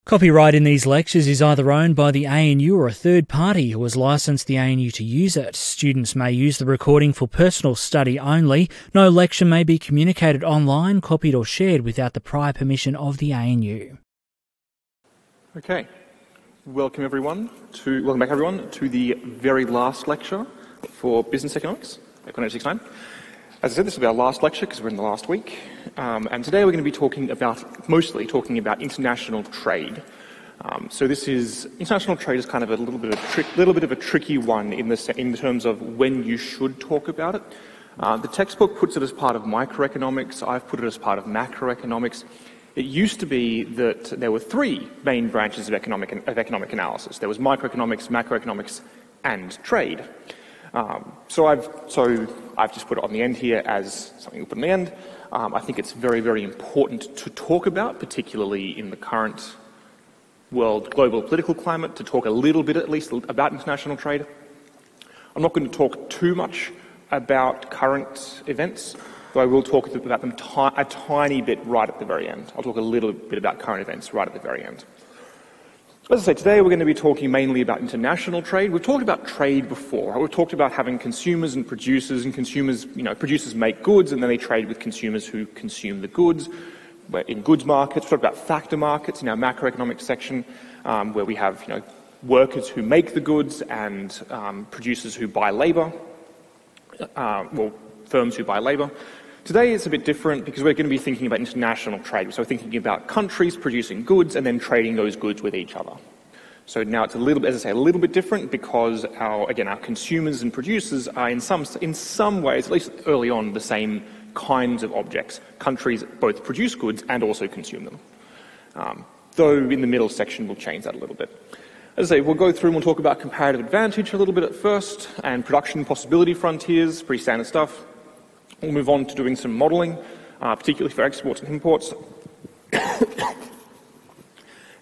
Copyright in these lectures is either owned by the ANU or a third party who has licensed the ANU to use it. Students may use the recording for personal study only. No lecture may be communicated online, copied or shared without the prior permission of the ANU. Okay, welcome back everyone to the very last lecture for business economics, Economics Time. As I said, this will be our last lecture because we're in the last week, and today we're going to be mostly talking about international trade. So international trade is kind of a little bit of a tricky one in terms of when you should talk about it. The textbook puts it as part of microeconomics. I've put it as part of macroeconomics. It used to be that there were three main branches of economic analysis. There was microeconomics, macroeconomics, and trade. So I've just put it on the end here as something we'll put on the end. I think it's very, very important to talk about, particularly in the current world global political climate, to talk a little bit at least about international trade. I'm not going to talk too much about current events, though I will talk about them a tiny bit right at the very end. I'll talk a little bit about current events right at the very end. As I say, today we're going to be talking mainly about international trade. We've talked about trade before. We've talked about having consumers and consumers, producers make goods and then they trade with consumers who consume the goods. In goods markets, we've talked about factor markets in our macroeconomics section, where we have, workers who make the goods and producers who buy labour, firms who buy labour. Today it's a bit different because we're going to be thinking about international trade. So we're thinking about countries producing goods and then trading those goods with each other. So now it's a little bit, as I say, a little bit different because our consumers and producers are in some ways, at least early on, the same kinds of objects. Countries both produce goods and also consume them. Though in the middle section we'll change that a little bit. As I say, we'll go through and we'll talk about comparative advantage a little bit at first and production possibility frontiers, pretty standard stuff. We'll move on to doing some modelling, particularly for exports and imports.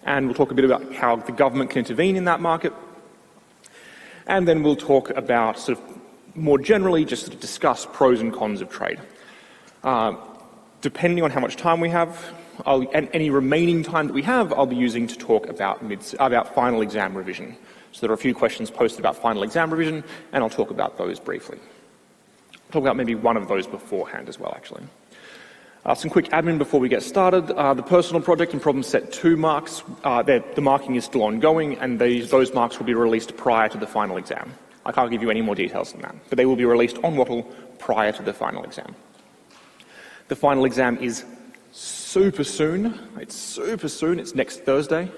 And we'll talk a bit about how the government can intervene in that market. And then we'll talk about more generally just discuss pros and cons of trade. Depending on how much time we have, and any remaining time that we have, I'll be using to talk about final exam revision. So there are a few questions posted about final exam revision, and I'll talk about those briefly. Talk about maybe one of those beforehand as well, actually. Some quick admin before we get started. The personal project and problem set 2 marks, the marking is still ongoing, and those marks will be released prior to the final exam. I can't give you any more details than that, but they will be released on Wattle prior to the final exam. The final exam is super soon. It's next Thursday.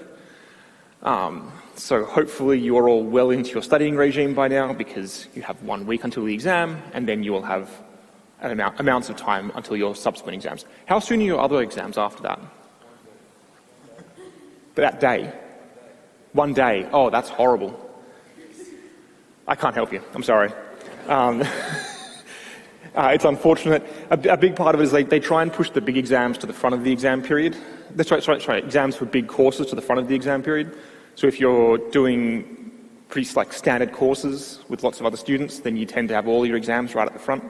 So hopefully you are all well into your studying regime by now because you have 1 week until the exam and then you will have amounts of time until your subsequent exams. How soon are your other exams after that? That day? 1 day? Oh, that's horrible. I can't help you. I'm sorry. It's unfortunate. A big part of it is they try and push the big exams to the front of the exam period. That's right. Exams for big courses to the front of the exam period. So if you're doing pretty standard courses with lots of other students, then you tend to have all your exams right at the front,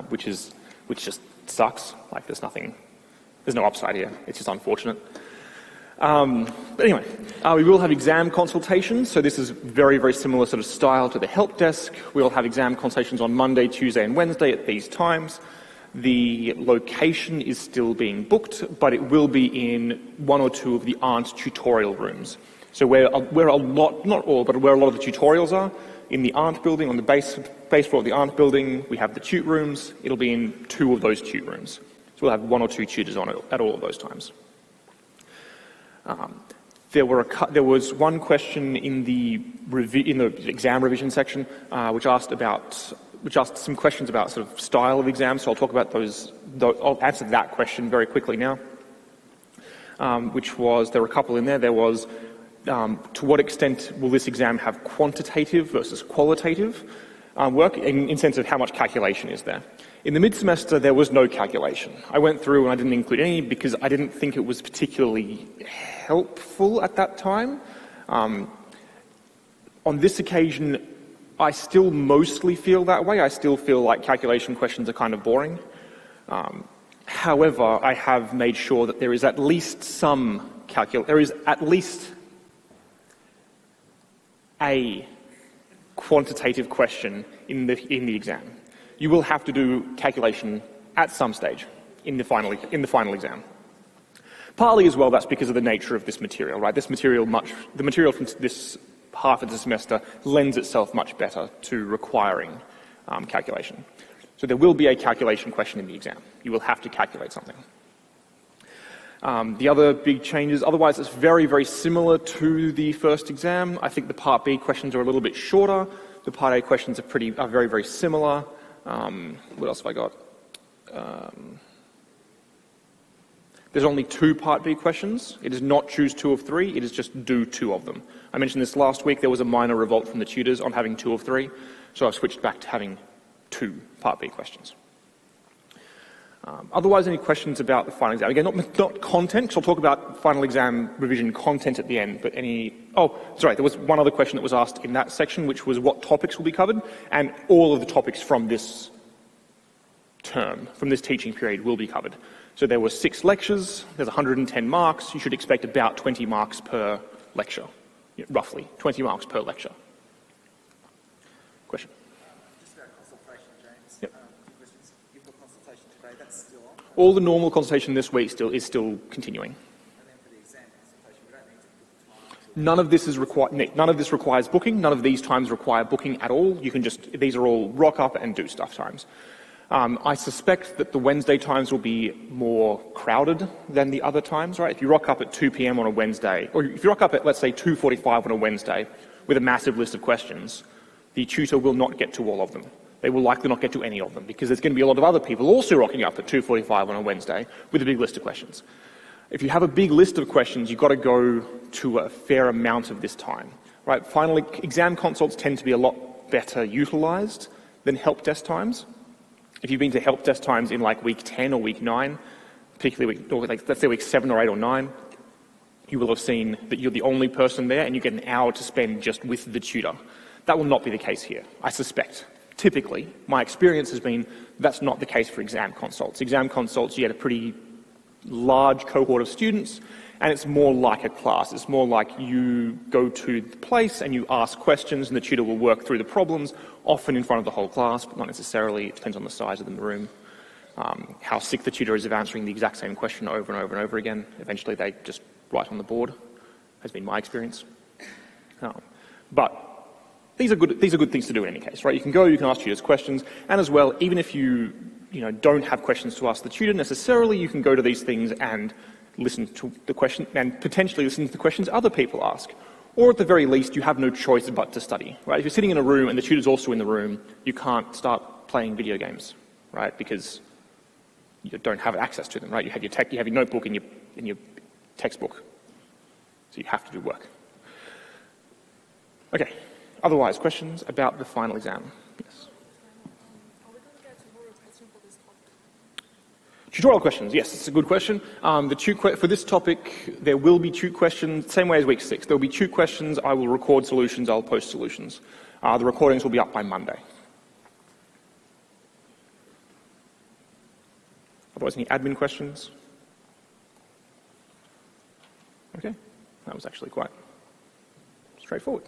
which just sucks. There's no upside here. It's just unfortunate. But anyway, we will have exam consultations. So this is very, very similar sort of style to the help desk. We'll have exam consultations on Monday, Tuesday, and Wednesday at these times. The location is still being booked, but it will be in 1 or 2 of the ARNT tutorial rooms. So where a lot, not all, but where a lot of the tutorials are, in the ARNT building, on the base floor of the ARNT building, we have the tute rooms. It'll be in 2 of those tute rooms. So we'll have 1 or 2 tutors on it at all of those times. There was one question in the exam revision section which asked some questions about sort of style of exams. So I'll talk about those. I'll answer that question very quickly now. Which was, there were a couple in there. There was, to what extent will this exam have quantitative versus qualitative work in sense of how much calculation is there? In the mid-semester, there was no calculation. I went through and I didn't include any because I didn't think it was particularly helpful at that time. On this occasion, I still mostly feel that way. I still feel like calculation questions are kind of boring. However, I have made sure that there is at least some there is at least a quantitative question in the exam. You will have to do calculation at some stage in the final exam. Partly as well, that's because of the nature of this material, right? The material from this half of the semester lends itself much better to requiring calculation. So there will be a calculation question in the exam. You will have to calculate something. The other big changes, otherwise it's very, very similar to the first exam. I think the Part B questions are a little bit shorter. The Part A questions are very, very similar. What else have I got? There's only 2 Part B questions. It is not choose 2 of 3, it is just do 2 of them. I mentioned this last week, there was a minor revolt from the tutors on having 2 of 3, so I've switched back to having 2 Part B questions. Otherwise, any questions about the final exam? Again, not content, because I'll talk about final exam revision content at the end, but there was one other question that was asked in that section, which was what topics will be covered, and all of the topics from this term, from this teaching period, will be covered. So there were 6 lectures, there's 110 marks, you should expect about 20 marks per lecture, roughly, 20 marks per lecture. Question? Just about consultation, James. Yep. Questions. You've got consultation today, that's still on? All the normal consultation this week is still continuing. And then for the exam consultation, we don't need to book time. None of this requires booking. None of these times require booking at all. These are all rock up and do stuff times. I suspect that the Wednesday times will be more crowded than the other times, right? If you rock up at 2 p.m. on a Wednesday, or if you rock up at, let's say, 2:45 on a Wednesday with a massive list of questions, the tutor will not get to all of them. They will likely not get to any of them because there's going to be a lot of other people also rocking up at 2:45 on a Wednesday with a big list of questions. If you have a big list of questions, you've got to go to a fair amount of this time, right? Finally, exam consults tend to be a lot better utilised than help desk times. If you've been to help desk times in like week 10 or week 9, particularly let's say week 7 or 8 or 9, you will have seen that you're the only person there and you get an hour to spend just with the tutor. That will not be the case here, I suspect. Typically, my experience has been that's not the case for exam consults. Exam consults, you get a pretty large cohort of students, and it's more like a class. It's more like you go to the place and you ask questions and the tutor will work through the problems, often in front of the whole class, but not necessarily. It depends on the size of the room, how sick the tutor is of answering the exact same question over and over and over again. Eventually they just write on the board, has been my experience. But these are good things to do in any case, right? You can go, you can ask tutors questions, and as well, even if you don't have questions to ask the tutor necessarily, you can go to these things and listen to the question and potentially listen to the questions other people ask. Or at the very least, you have no choice but to study, right? If you're sitting in a room and the tutor's also in the room, you can't start playing video games, right? Because you don't have access to them, right? You have your notebook and your textbook. So you have to do work. Okay. Otherwise, questions about the final exam? Yes. Are we going to get more questions for this topic? Tutorial questions, yes, it's a good question. For this topic, there will be tute questions, same way as week 6. There will be tute questions, I will record solutions, I'll post solutions. The recordings will be up by Monday. Otherwise, any admin questions? Okay, that was actually quite straightforward.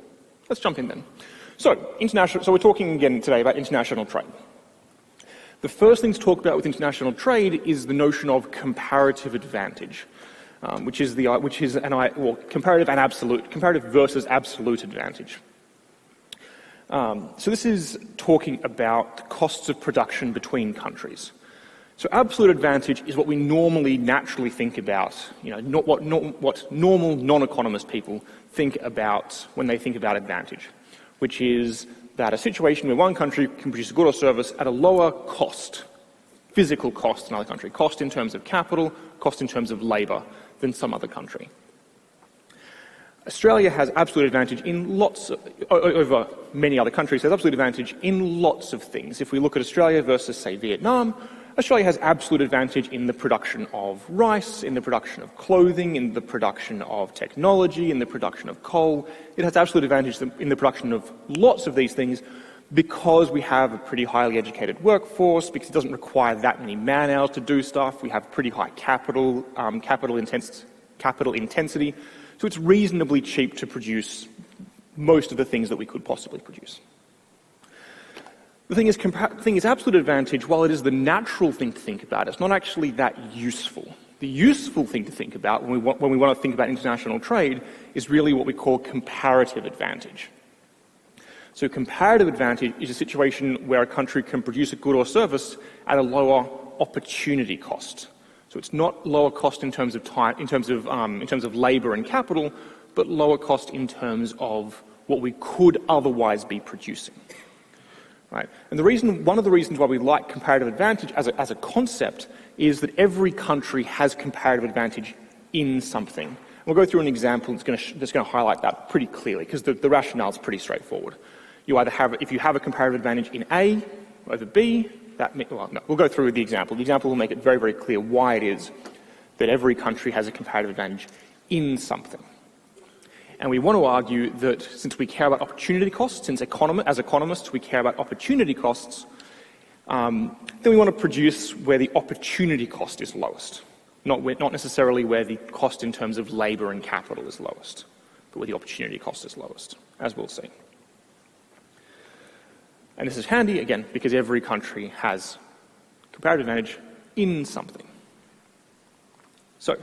Let's jump in then. So we're talking again today about international trade. The first thing to talk about with international trade is the notion of comparative advantage, comparative versus absolute advantage. So this is talking about costs of production between countries. So absolute advantage is what we normally naturally think about, what normal non-economist people think about when they think about advantage, which is that a situation where one country can produce a good or service at a lower cost, physical cost in another country, cost in terms of capital, cost in terms of labour, than some other country. Australia has absolute advantage over many other countries, has absolute advantage in lots of things. If we look at Australia versus, say, Vietnam, Australia has absolute advantage in the production of rice, in the production of clothing, in the production of technology, in the production of coal. It has absolute advantage in the production of lots of these things because we have a pretty highly educated workforce, because it doesn't require that many man-hours to do stuff. We have pretty high capital-intense capital intensity, so it's reasonably cheap to produce most of the things that we could possibly produce. The thing is, absolute advantage, while it is the natural thing to think about, it's not actually that useful. The useful thing to think about when we want to think about international trade is really what we call comparative advantage. So comparative advantage is a situation where a country can produce a good or service at a lower opportunity cost. So it's not lower cost in terms of time, in terms of labour and capital, but lower cost in terms of what we could otherwise be producing. Right? And one of the reasons why we like comparative advantage as a concept is that every country has comparative advantage in something. And we'll go through an example that's going to highlight that pretty clearly, because the rationale is pretty straightforward. You either have, if you have a comparative advantage in A over B, we'll go through the example. The example will make it very, very clear why it is that every country has a comparative advantage in something. And we want to argue that since we care about opportunity costs, as economists we care about opportunity costs, then we want to produce where the opportunity cost is lowest. Not necessarily where the cost in terms of labour and capital is lowest, but where the opportunity cost is lowest, as we'll see. And this is handy, again, because every country has comparative advantage in something. So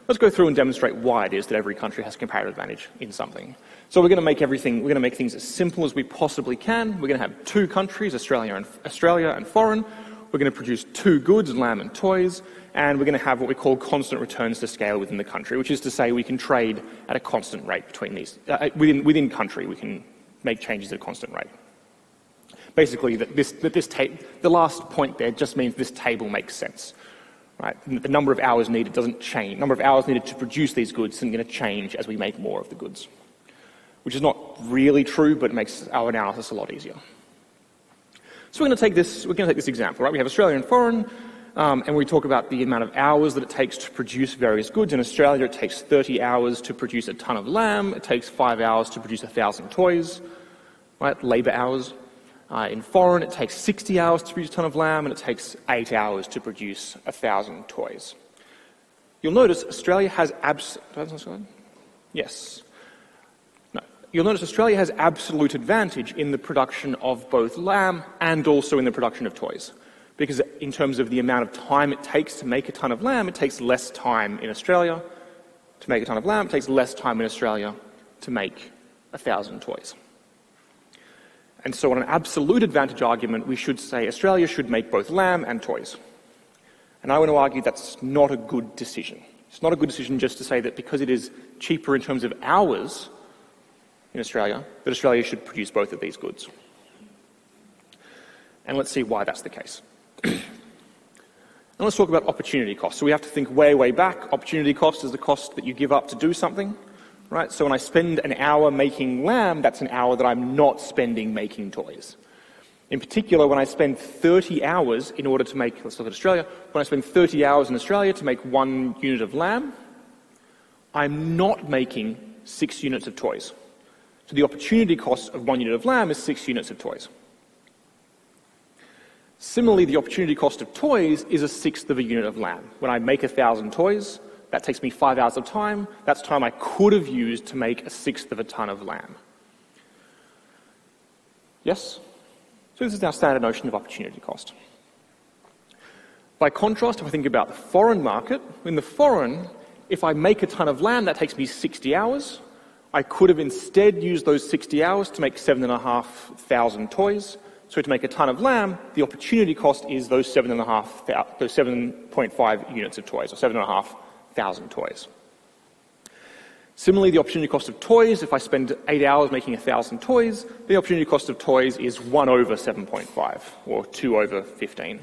let's go through and demonstrate why it is that every country has comparative advantage in something. So we're going to make things as simple as we possibly can. We're going to have two countries, Australia and foreign. We're going to produce two goods, lamb and toys, and we're going to have what we call constant returns to scale within the country, which is to say we can trade at a constant rate between these. Within country, we can make changes at a constant rate. Basically, the last point there just means this table makes sense. Right? The number of hours needed doesn't change. The number of hours needed to produce these goods isn't going to change as we make more of the goods, which is not really true, but it makes our analysis a lot easier. So we're going to take this example. Right? We have Australia and foreign, and we talk about the amount of hours that it takes to produce various goods. In Australia, it takes 30 hours to produce a ton of lamb. It takes 5 hours to produce 1,000 toys, right? Labour hours. In foreign, it takes 60 hours to produce a ton of lamb, and it takes 8 hours to produce 1,000 toys. You'll notice Australia has You'll notice Australia has absolute advantage in the production of both lamb and also in the production of toys. Because in terms of the amount of time it takes to make a ton of lamb, it takes less time in Australia to make a ton of lamb. It takes less time in Australia to make 1,000 toys. And so on an absolute advantage argument, we should say Australia should make both lamb and toys. And I want to argue that's not a good decision. It's not a good decision just to say that because it is cheaper in terms of hours in Australia, that Australia should produce both of these goods. And let's see why that's the case. And let's talk about opportunity cost. So we have to think way, way back. Opportunity cost is the cost that you give up to do something. Right? So when I spend an hour making lamb, that's an hour that I'm not spending making toys. In particular, when I spend 30 hours in order to make, let's look at Australia, when I spend 30 hours in Australia to make 1 unit of lamb, I'm not making 6 units of toys. So the opportunity cost of 1 unit of lamb is 6 units of toys. Similarly, the opportunity cost of toys is 1/6 of a unit of lamb. When I make 1,000 toys, that takes me 5 hours of time. That's time I could have used to make 1/6 of a ton of lamb. Yes? So this is our standard notion of opportunity cost. By contrast, if I think about the foreign market, in the foreign, if I make a ton of lamb, that takes me 60 hours. I could have instead used those 60 hours to make 7,500 toys. So to make a ton of lamb, the opportunity cost is those 7.5 units of toys, or 7,500 toys. Similarly, the opportunity cost of toys, if I spend 8 hours making 1,000 toys, the opportunity cost of toys is 1 over 7.5, or 2 over 15,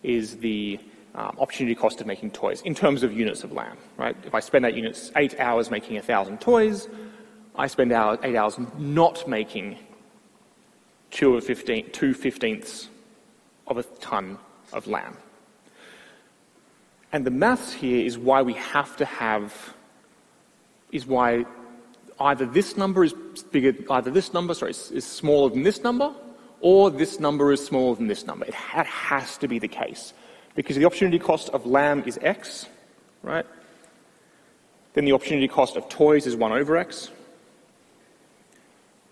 is the opportunity cost of making toys, in terms of units of lamb, right? If I spend 8 hours making 1,000 toys, I spend 8 hours not making 2/15 of a ton of lamb. And the maths here is why we have to have, is why either this number is smaller than this number, or this number is smaller than this number. It has to be the case. Because the opportunity cost of lamb is X, right? then the opportunity cost of toys is 1 over x.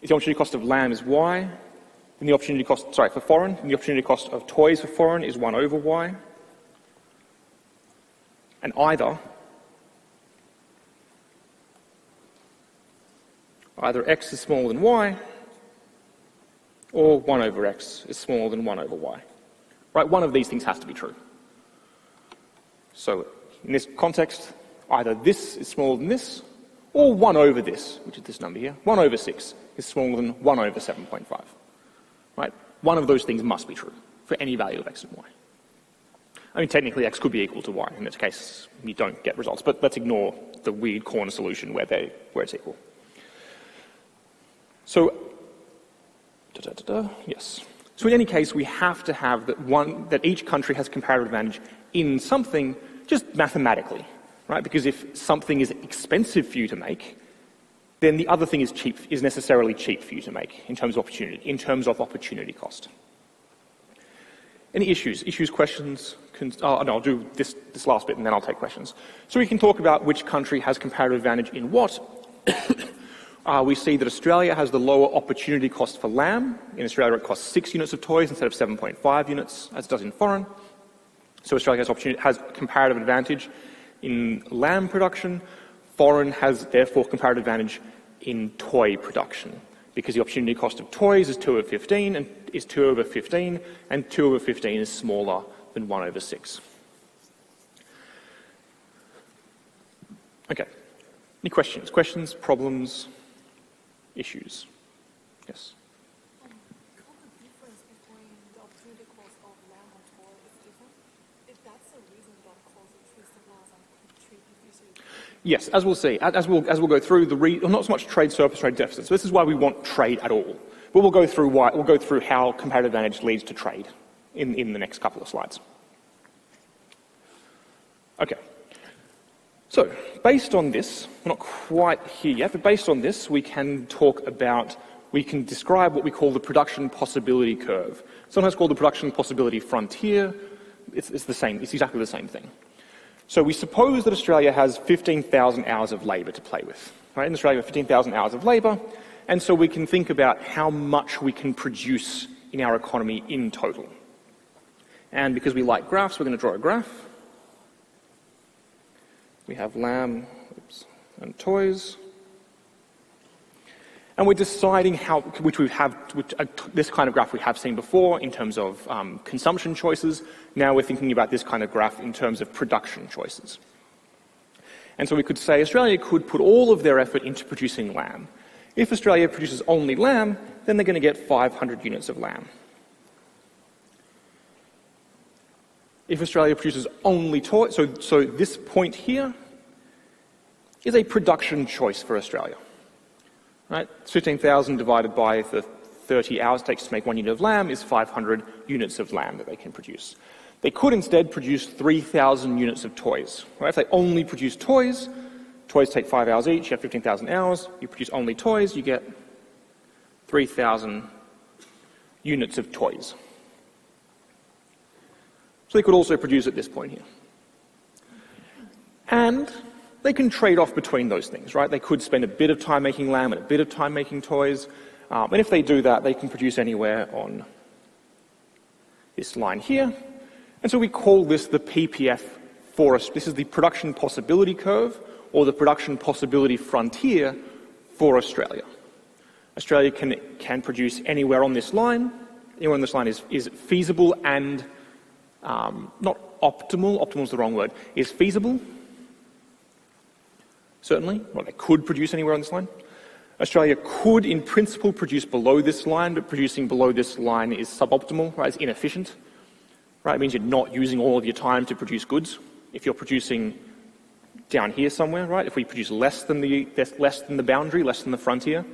If the opportunity cost of lamb is y, then the opportunity cost, for foreign, then the opportunity cost of toys for foreign is 1 over y. And either x is smaller than y, or 1 over x is smaller than 1 over y. Right? One of these things has to be true. So in this context, either this is smaller than this, or 1 over this, which is this number here, 1 over 6 is smaller than 1 over 7.5. Right? One of those things must be true for any value of x and y. I mean, technically x could be equal to y. In this case, you don't get results, but let's ignore the weird corner solution where it's equal. So, yes. So in any case, we have to have that each country has comparative advantage in something just mathematically, right? Because if something is expensive for you to make, then the other thing is necessarily cheap for you to make in terms of opportunity cost. Any issues? Issues, questions? No, I'll do this last bit and then I'll take questions. So we can talk about which country has comparative advantage in what. We see that Australia has the lower opportunity cost for lamb. In Australia, it costs 6 units of toys instead of 7.5 units, as it does in foreign. So Australia has comparative advantage in lamb production. Foreign has, therefore, comparative advantage in toy production, because the opportunity cost of toys is 2 over 15, and 2 over 15 is smaller than 1 over 6. Okay. Any questions? Questions, problems, issues? Yes? Can't the difference between the opportunity cost of lamb and toy is different? If that's the reason that causes trade surplus and trade deficit. Yes, as we'll see. As we'll go through not so much trade surplus, trade deficit. So this is why we want trade at all. But we'll go through how comparative advantage leads to trade in the next couple of slides. Okay. So, based on this, we're not quite here yet, but based on this, we can describe what we call the production possibility curve. Sometimes called the production possibility frontier. It's exactly the same thing. So we suppose that Australia has 15,000 hours of labour to play with. Right? In Australia, we have 15,000 hours of labour, and so we can think about how much we can produce in our economy in total. And because we like graphs, we're going to draw a graph. We have lamb and toys. And we're deciding this kind of graph we have seen before in terms of consumption choices. Now we're thinking about this kind of graph in terms of production choices. And so we could say Australia could put all of their effort into producing lamb. If Australia produces only lamb, then they're going to get 500 units of lamb. If Australia produces only toys, so this point here is a production choice for Australia. Right? 15,000 divided by the 30 hours it takes to make 1 unit of lamb is 500 units of lamb that they can produce. They could instead produce 3,000 units of toys. Right? If they only produce toys take 5 hours each, you have 15,000 hours. You produce only toys, you get 3,000 units of toys. So they could also produce at this point here. And they can trade off between those things, right? They could spend a bit of time making lamb and a bit of time making toys. And if they do that, they can produce anywhere on this line here. And so we call this the PPF for us. This is the production possibility curve, or the production possibility frontier for Australia. Australia can produce anywhere on this line. Anywhere on this line is feasible and not optimal. Optimal is the wrong word. Is feasible. Certainly. Well, they could produce anywhere on this line. Australia could, in principle, produce below this line, but producing below this line is suboptimal, right? It's inefficient. Right? It means you're not using all of your time to produce goods. If you're producing down here somewhere, right? If we produce less than the boundary, less than the frontier,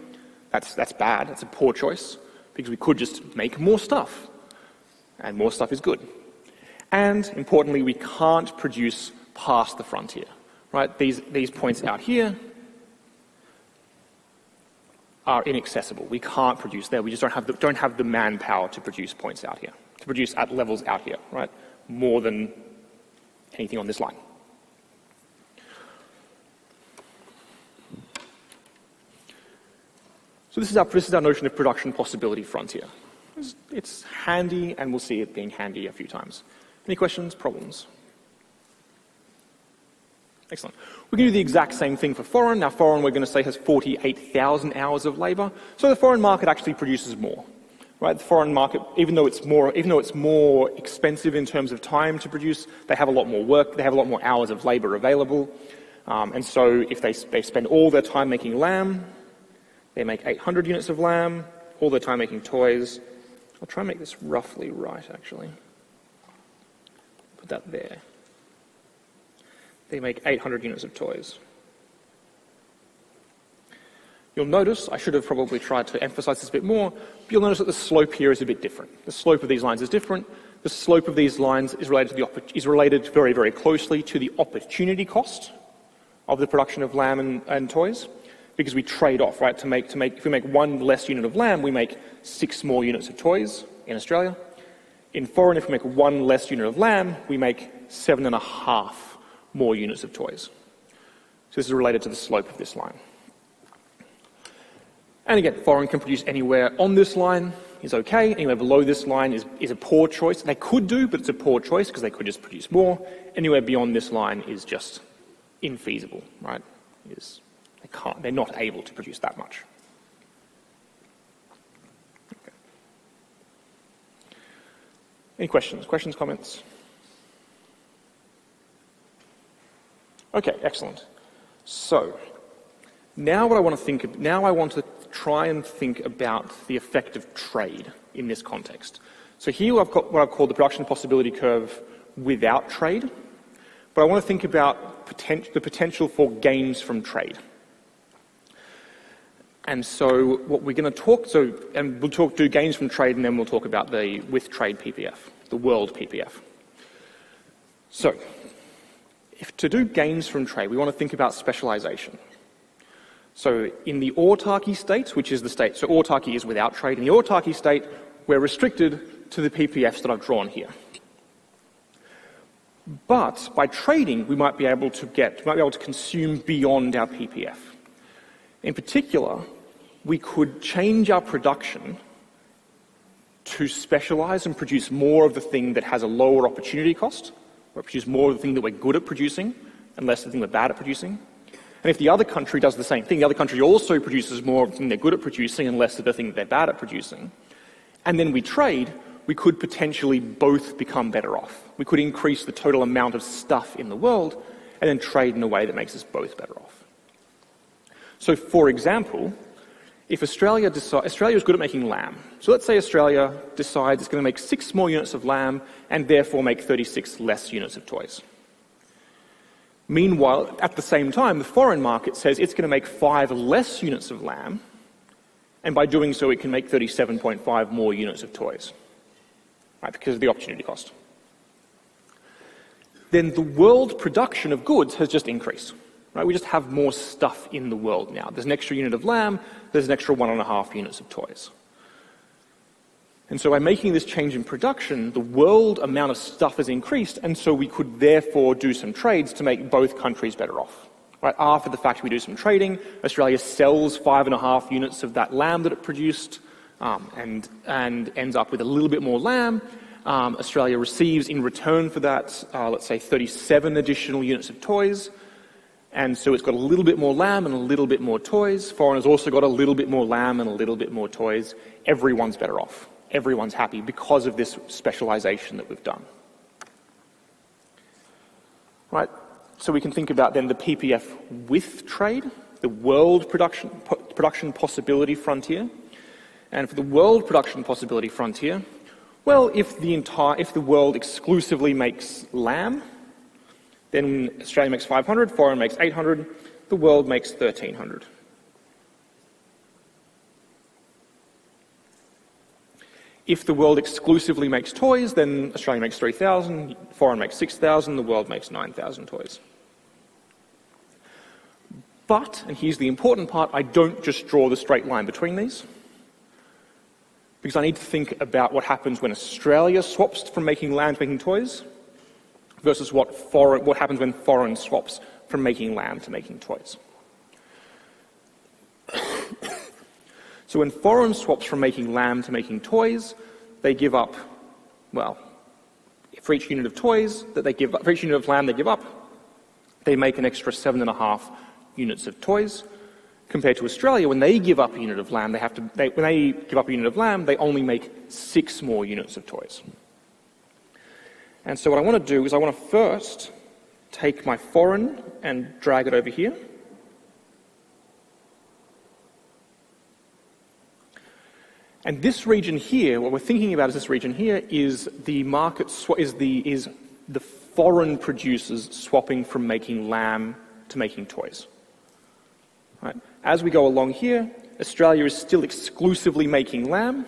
that's bad. That's a poor choice, because we could just make more stuff, and more stuff is good. And importantly, we can't produce past the frontier. Right? These points out here are inaccessible. We can't produce there. We just don't have the manpower to produce points out here, to produce at levels out here, right? More than anything on this line. So this is our notion of production possibility frontier. It's handy, and we'll see it being handy a few times. Any questions, problems? Excellent. We're going to do the exact same thing for foreign. Now, foreign, we're going to say, has 48,000 hours of labour. So the foreign market actually produces more. Right? The foreign market, even though it's more expensive in terms of time to produce, they have a lot more work, they have a lot more hours of labour available. And so if they spend all their time making lamb, they make 800 units of lamb, all their time making toys. I'll try and make this roughly right, actually. Put that there. They make 800 units of toys. You'll notice, I should have probably tried to emphasize this a bit more, but you'll notice that the slope here is a bit different. The slope of these lines is different. The slope of these lines is related very, very closely to the opportunity cost of the production of lamb and toys, because we trade off, right? If we make one less unit of lamb, we make 6 more units of toys in Australia. In foreign, if we make one less unit of lamb, we make 7.5 more units of toys. So this is related to the slope of this line. And again, foreign can produce anywhere on this line is okay. Anywhere below this line is a poor choice. They could do, but it's a poor choice because they could just produce more. Anywhere beyond this line is just infeasible, right? They're not able to produce that much. Okay. Any questions? Questions, comments? Okay, excellent. So now I want to try and think about the effect of trade in this context. So here I've got what I've called the production possibility curve without trade, but I want to think about the potential for gains from trade. And so what we're going to do gains from trade, and then we'll talk about the with trade PPF, the world PPF. So to do gains from trade, we want to think about specialization. So in the autarky state, which is the state, so autarky is without trade. In the autarky state, we're restricted to the PPFs that I've drawn here. But by trading, we might be able to consume beyond our PPF. In particular, we could change our production to specialize and produce more of the thing that has a lower opportunity cost, or produce more of the thing that we're good at producing, and less of the thing we're bad at producing. And if the other country does the same thing, the other country also produces more of the thing they're good at producing and less of the thing that they're bad at producing, and then we trade, we could potentially both become better off. We could increase the total amount of stuff in the world and then trade in a way that makes us both better off. So, for example, if Australia is good at making lamb. So let's say Australia decides it's going to make 6 more units of lamb and therefore make 36 less units of toys. Meanwhile, at the same time, the foreign market says it's going to make 5 less units of lamb, and by doing so it can make 37.5 more units of toys, right, because of the opportunity cost. Then the world production of goods has just increased. Right? We just have more stuff in the world now. There's an extra unit of lamb, there's an extra 1.5 units of toys. And so by making this change in production, the world amount of stuff has increased, and so we could therefore do some trades to make both countries better off. Right? After the fact, we do some trading. Australia sells 5.5 units of that lamb that it produced, and ends up with a little bit more lamb. Australia receives in return for that, let's say 37 additional units of toys. And so it's got a little bit more lamb and a little bit more toys. Foreigners also got a little bit more lamb and a little bit more toys. Everyone's better off. Everyone's happy because of this specialization that we've done. Right? So we can think about then the PPF with trade, the world production possibility frontier. And for the world production possibility frontier, well, if the world exclusively makes lamb, then Australia makes 500, foreign makes 800, the world makes 1,300. If the world exclusively makes toys, then Australia makes 3,000, foreign makes 6,000, the world makes 9,000 toys. But, and here's the important part, I don't just draw the straight line between these, because I need to think about what happens when Australia swaps from making lamb to making toys, versus what happens when foreign swaps from making lamb to making toys. So when foreign swaps from making lamb to making toys, they give up, well, for each unit of toys that they give up, for each unit of lamb they give up, they make an extra 7.5 units of toys. Compared to Australia, when they give up a unit of lamb, when they give up a unit of lamb, they only make 6 more units of toys. And so what I want to do is I want to first take my foreign and drag it over here. And this region here, what we're thinking about is this region here is the market is the foreign producers swapping from making lamb to making toys. Right. As we go along here, Australia is still exclusively making lamb,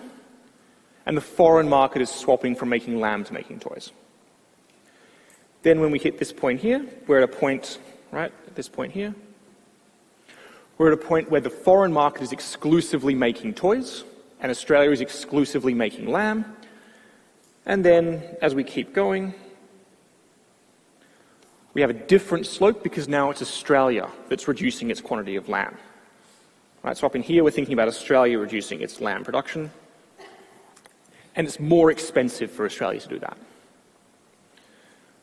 and the foreign market is swapping from making lamb to making toys. Then when we hit this point here, we're at a point, right, at this point here, we're at a point where the foreign market is exclusively making toys, and Australia is exclusively making lamb. And then, as we keep going, we have a different slope because now it's Australia that's reducing its quantity of lamb. Right, so up in here, we're thinking about Australia reducing its lamb production, and it's more expensive for Australia to do that.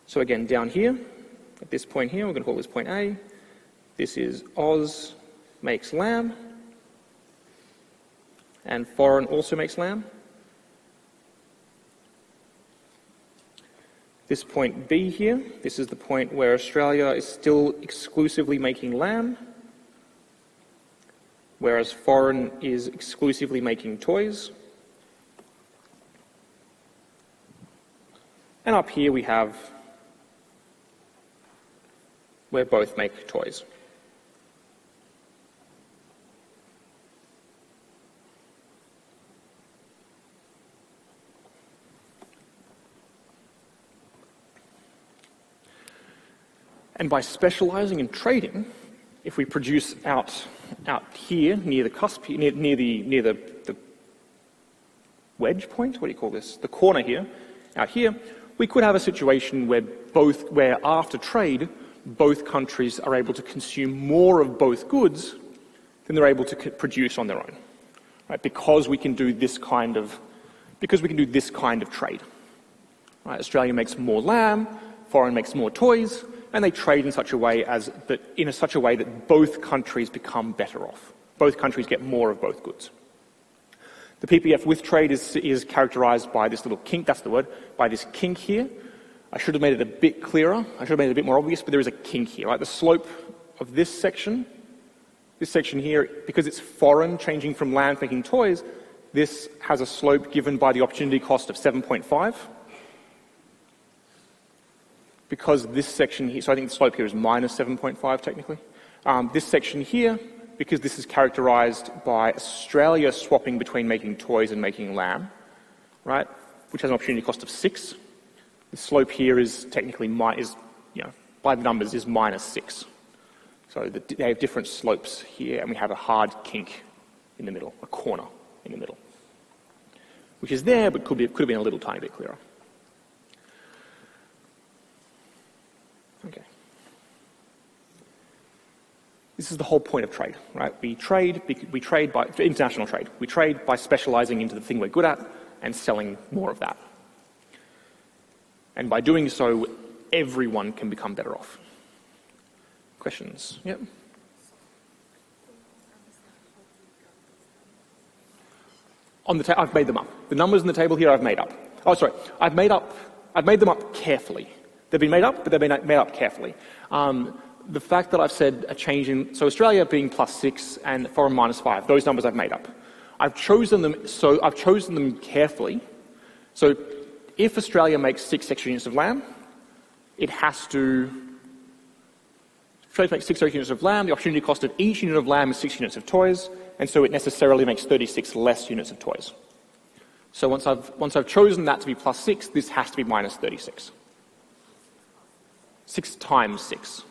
So again, down here, at this point here, we're going to call this point A. This is Oz makes lamb, and foreign also makes lamb. This point B here, this is the point where Australia is still exclusively making lamb, whereas foreign is exclusively making toys. And up here we have where both make toys. And by specializing in trading, if we produce out here near the cusp, near the wedge point, what do you call this? The corner here, out here, we could have a situation where after trade, both countries are able to consume more of both goods than they're able to produce on their own, right? Because we can do this kind of trade. Right? Australia makes more lamb, foreign makes more toys, and they trade in such a way that both countries become better off. Both countries get more of both goods. The PPF with trade is characterized by this little kink, that's the word, by this kink here. I should have made it a bit clearer, I should have made it a bit more obvious, but there is a kink here, right? The slope of this section here, because it's foreign, changing from lamb to making toys, this has a slope given by the opportunity cost of 7.5. Because this section here, so I think the slope here is minus 7.5 technically. This section here, because this is characterized by Australia swapping between making toys and making lamb, right, which has an opportunity cost of 6. The slope here is technically, by the numbers, is minus 6. So they have different slopes here, and we have a hard kink in the middle, a corner in the middle, which is there, but could have been a little tiny bit clearer. Okay. This is the whole point of trade, right? We trade by international trade. We trade by specializing into the thing we're good at and selling more of that. And by doing so, everyone can become better off. Questions? Yep. I've made them up. The numbers in the table here I've made up. Oh, sorry. I've made them up carefully. They've been made up, but they've been made up carefully. The fact that I've said a change in, so Australia being +6 and foreign -5, those numbers I've made up. I've chosen them carefully. So if Australia makes 6 extra units of lamb, Australia makes 6 extra units of lamb, the opportunity cost of each unit of lamb is 6 units of toys, and so it necessarily makes 36 less units of toys. So once I've chosen that to be +6, this has to be -36. 6 times 6,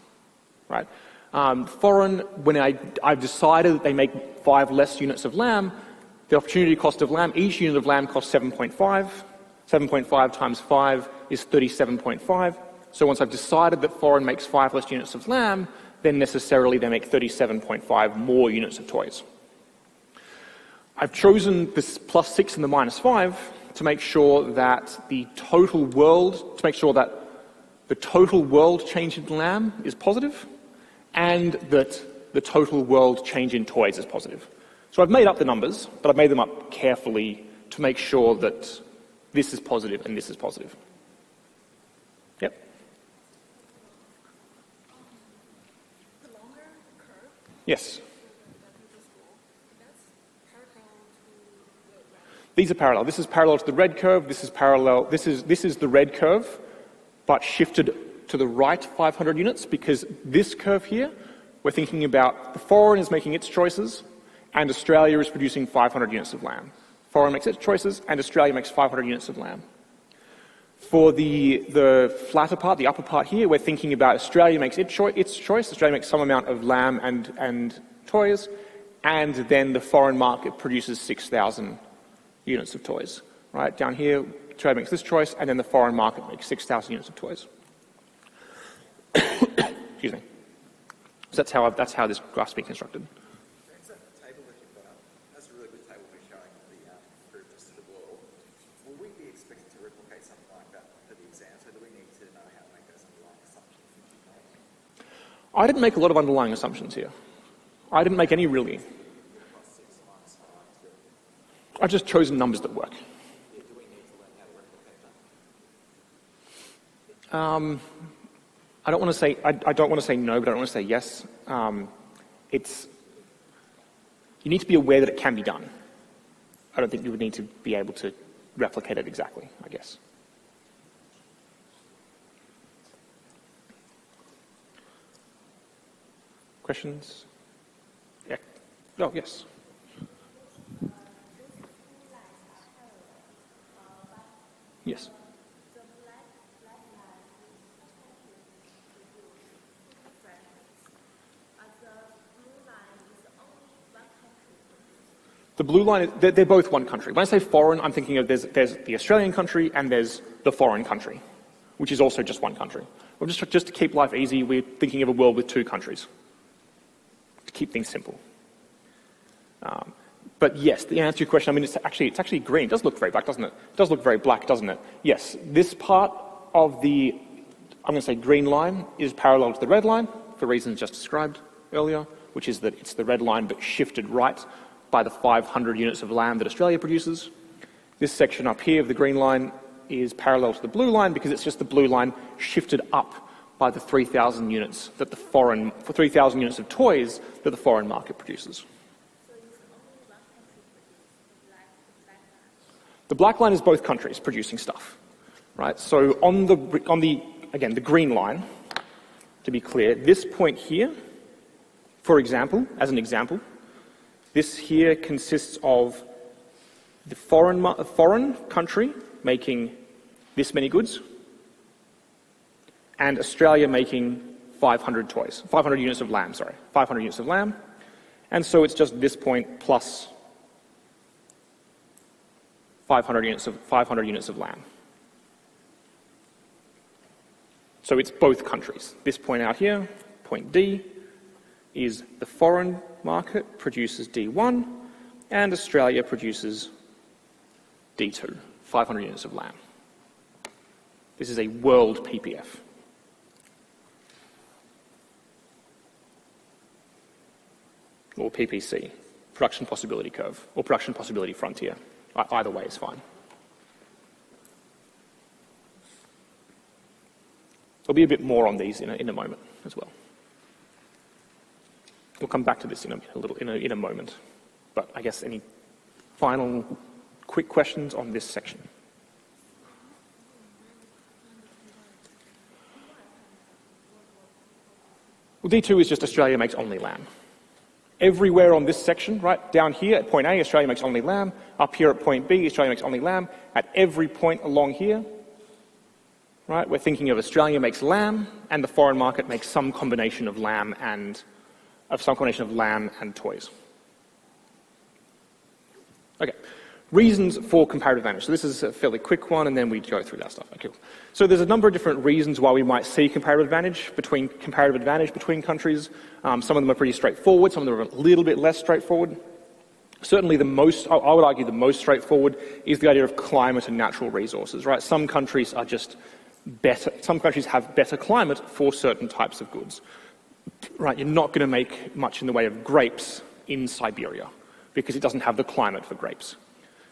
right? Foreign, when I've decided that they make 5 less units of lamb, the opportunity cost of lamb, each unit of lamb costs 7.5. 7.5 times 5 is 37.5. So once I've decided that foreign makes 5 less units of lamb, then necessarily they make 37.5 more units of toys. I've chosen this +6 and the -5 to make sure that the total world change in lamb is positive, and that the total world change in toys is positive. So I've made up the numbers, but I've made them up carefully to make sure that this is positive and this is positive. Yep. The longer curve Yes. that you just drew, that's parallel to the red. These are parallel. This is parallel to the red curve. This is parallel. This is the red curve, but shifted to the right 500 units, because this curve here, we're thinking about the foreign is making its choices, and Australia is producing 500 units of lamb. Foreign makes its choices, and Australia makes 500 units of lamb. For the flatter part, the upper part here, we're thinking about Australia makes its choice. Australia makes some amount of lamb and toys, and then the foreign market produces 6,000 units of toys. Right down here, Australia makes this choice, and then the foreign market makes 6,000 units of toys. Excuse me. So that's how this graph's been constructed. That's a table that you've got up. That's a really good table for showing the improvements to the world. Will we be expected to replicate something like that for the exam? So do we need to know how to make those underlying assumptions? I didn't make a lot of underlying assumptions here. I didn't make any really. I've just chosen numbers that work. Do we need to learn how to replicate that? I don't want to say no, but I don't want to say yes. You need to be aware that it can be done. I don't think you would need to be able to replicate it exactly, I guess. Questions? Yeah. Oh, yes. Yes. The blue line, they're both one country. When I say foreign, I'm thinking of there's the Australian country and there's the foreign country, which is also just one country. Well, just to keep life easy, we're thinking of a world with two countries, to keep things simple. But yes, the answer to your question, I mean, it's actually green. It does look very black, doesn't it? It does look very black, doesn't it? Yes, this part of the, I'm going to say green line, is parallel to the red line, for reasons just described earlier, which is that it's the red line but shifted right by the 500 units of lamb that Australia produces. This section up here of the green line is parallel to the blue line because it's just the blue line shifted up by the 3,000 units that 3,000 units of toys that the foreign market produces. The black line is both countries producing stuff, right? So on the again, the green line, to be clear, this point here, for example, as an example, this here consists of the foreign country making this many goods, and Australia making 500 units of lamb, 500 units of lamb. And so it's just this point plus 500 units of lamb. So it's both countries. This point out here, point D, is the foreign market produces D1, and Australia produces D2, 500 units of lamb. This is a world PPF. Or PPC, production possibility curve, or production possibility frontier. Either way is fine. There'll be a bit more on these in a moment as well. We'll come back to this in a moment. But I guess any final quick questions on this section? Well, D2 is just Australia makes only lamb. Everywhere on this section, right, down here at point A, Australia makes only lamb. Up here at point B, Australia makes only lamb. At every point along here, right, we're thinking of Australia makes lamb, and the foreign market makes some combination of lamb and toys. Okay, reasons for comparative advantage. So this is a fairly quick one, and then we go through that stuff. Okay. So there's a number of different reasons why we might see comparative advantage between countries. Some of them are pretty straightforward. Some of them are a little bit less straightforward. Certainly I would argue the most straightforward is the idea of climate and natural resources, right? Some countries are just better, some countries have better climate for certain types of goods, right? You're not going to make much in the way of grapes in Siberia because it doesn't have the climate for grapes.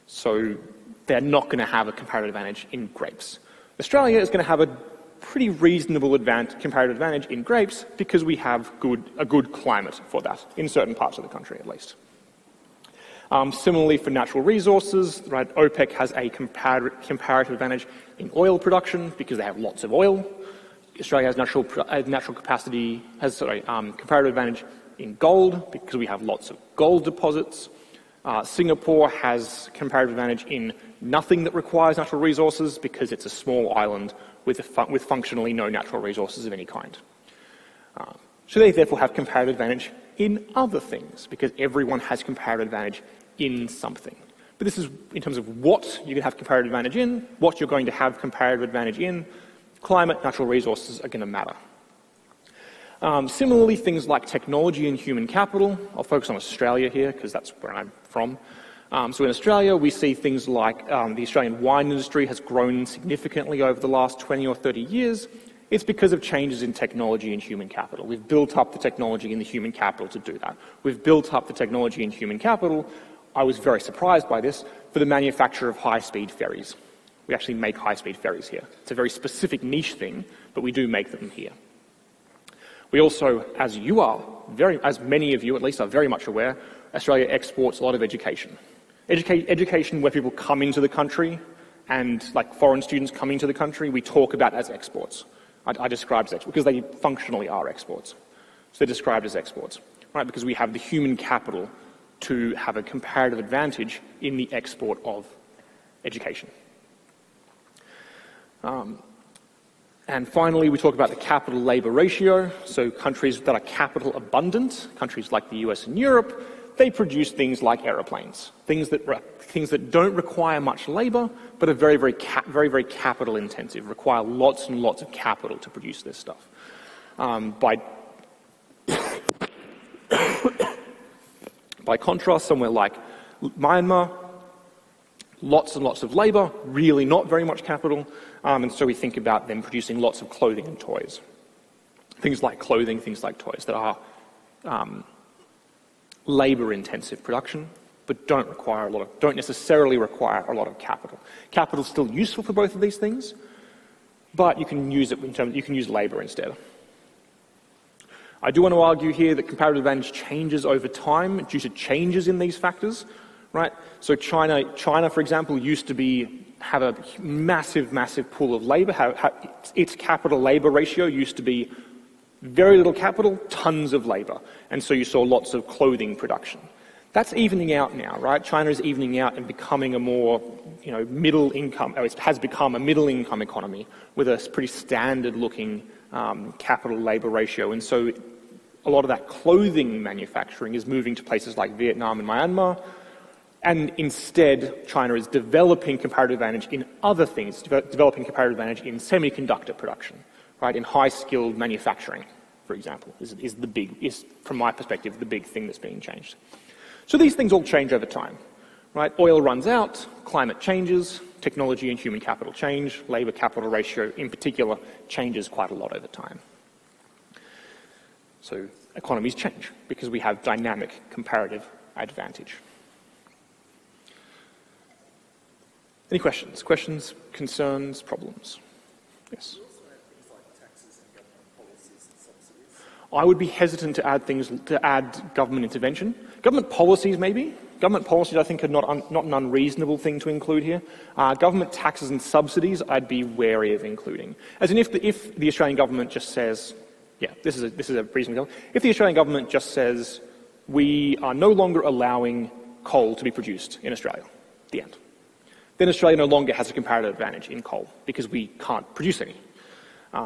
So they're not going to have a comparative advantage in grapes. Australia is going to have a pretty reasonable comparative advantage in grapes because we have a good climate for that, in certain parts of the country at least. Similarly, for natural resources, right, OPEC has a comparative advantage in oil production because they have lots of oil. Australia has comparative advantage in gold because we have lots of gold deposits. Singapore has comparative advantage in nothing that requires natural resources because it's a small island with functionally no natural resources of any kind. So they therefore have comparative advantage in other things because everyone has comparative advantage in something. But this is in terms of what you can have comparative advantage in, what you're going to have comparative advantage in. Climate, natural resources are going to matter. Similarly, things like technology and human capital. I'll focus on Australia here because that's where I'm from. So in Australia, we see things like the Australian wine industry has grown significantly over the last 20 or 30 years. It's because of changes in technology and human capital. We've built up the technology and the human capital to do that. We've built up the technology and human capital. I was very surprised by this for the manufacture of high-speed ferries. We actually make high-speed ferries here. It's a very specific niche thing, but we do make them here. We also, as many of you at least are very much aware, Australia exports a lot of education. Education where people come into the country and like foreign students coming to the country, we talk about as exports. I describe as exports because they functionally are exports. So they're described as exports, right? Because we have the human capital to have a comparative advantage in the export of education. And finally, we talk about the capital-labour ratio. So countries that are capital abundant, countries like the US and Europe, they produce things like aeroplanes, things that don't require much labour, but are very, very capital intensive, require lots and lots of capital to produce this stuff. By contrast, somewhere like Myanmar, lots and lots of labour, really not very much capital, and so we think about them producing lots of clothing and toys. Things like clothing, things like toys that are labour-intensive production, but don't necessarily require a lot of capital. Capital is still useful for both of these things, but you can use labour instead. I do want to argue here that comparative advantage changes over time due to changes in these factors, right? So China, for example, used to have a massive, massive pool of labour. Its capital-labour ratio used to be very little capital, tons of labour, and so you saw lots of clothing production. That's evening out now, right? China is evening out and becoming a more, middle income. It has become a middle income economy with a pretty standard-looking capital-labour ratio, and so a lot of that clothing manufacturing is moving to places like Vietnam and Myanmar, and instead China is developing comparative advantage in other things, developing comparative advantage in semiconductor production, right? In high-skilled manufacturing, for example, is from my perspective the big thing that's being changed. So these things all change over time, right? Oil runs out, climate changes, technology and human capital change, labour-capital ratio in particular changes quite a lot over time. So economies change because we have dynamic comparative advantage. Any questions? Questions, concerns, problems? Yes? We also have things like taxes and government policies and subsidies. I would be hesitant to add government intervention. Government policies, maybe. Government policies, I think, are not an unreasonable thing to include here. Government taxes and subsidies, I'd be wary of including. As in, if the Australian government just says, yeah, this is a reasonable. If the Australian government just says we are no longer allowing coal to be produced in Australia, the end, then Australia no longer has a comparative advantage in coal because we can't produce any.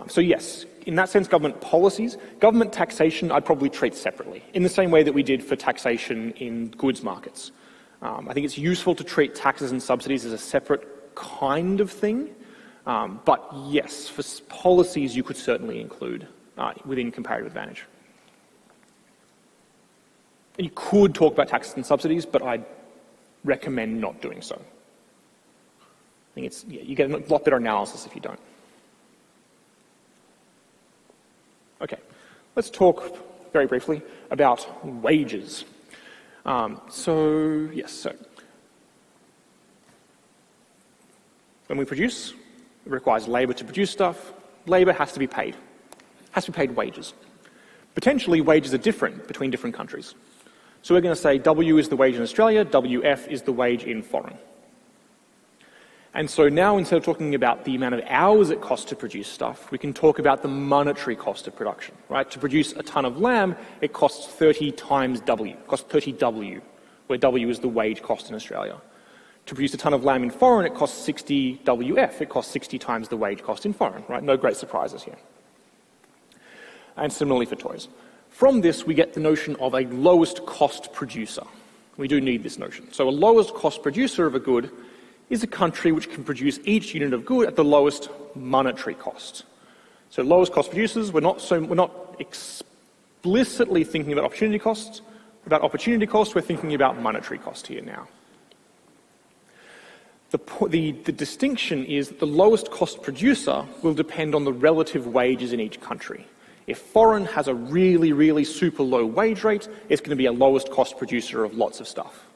So yes, in that sense, government policies, government taxation, I'd probably treat separately, in the same way that we did for taxation in goods markets. I think it's useful to treat taxes and subsidies as a separate kind of thing, but yes, for policies you could certainly include within comparative advantage. And you could talk about taxes and subsidies, but I'd recommend not doing so. I think you get a lot better analysis if you don't. Okay, let's talk very briefly about wages. So when we produce, it requires labour to produce stuff. Labour has to be paid. Has to be paid wages. Potentially, wages are different between different countries. So we're going to say W is the wage in Australia, WF is the wage in foreign. And so now, instead of talking about the amount of hours it costs to produce stuff, we can talk about the monetary cost of production, right? To produce a ton of lamb, it costs 30 times W. It costs 30 W, where W is the wage cost in Australia. To produce a ton of lamb in foreign, it costs 60 WF. It costs 60 times the wage cost in foreign, right? No great surprises here. And similarly for toys. From this, we get the notion of a lowest cost producer. We do need this notion. So a lowest cost producer of a good is a country which can produce each unit of good at the lowest monetary cost. So lowest cost producers, we're not explicitly thinking about opportunity costs. About opportunity costs, we're thinking about monetary cost here now. The distinction is that the lowest cost producer will depend on the relative wages in each country. If foreign has a really, really super low wage rate, it's going to be a lowest cost producer of lots of stuff.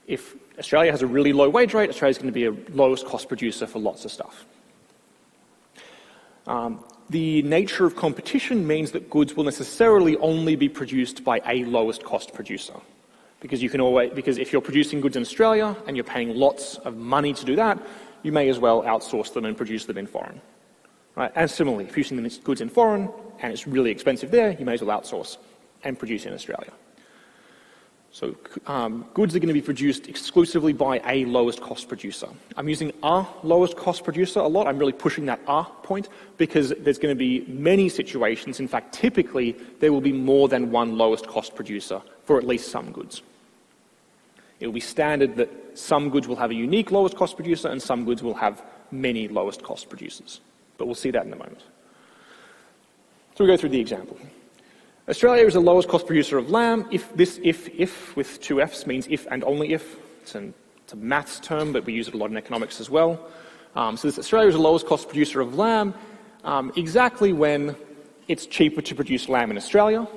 If Australia has a really low wage rate, Australia's going to be a lowest cost producer for lots of stuff. The nature of competition means that goods will necessarily only be produced by a lowest cost producer. Because if you're producing goods in Australia and you're paying lots of money to do that, you may as well outsource them and produce them in foreign. Right? And similarly, if you're using goods in foreign and it's really expensive there, you may as well outsource and produce in Australia. So goods are going to be produced exclusively by a lowest cost producer. I'm using a lowest cost producer a lot. I'm really pushing that a point because there's going to be many situations. In fact, typically, there will be more than one lowest cost producer for at least some goods. It will be standard that some goods will have a unique lowest cost producer and some goods will have many lowest cost producers. But we'll see that in a moment. So we go through the example. Australia is the lowest cost producer of lamb. If with two Fs means if and only if. It's a maths term, but we use it a lot in economics as well. So Australia is the lowest cost producer of lamb exactly when it's cheaper to produce lamb in Australia,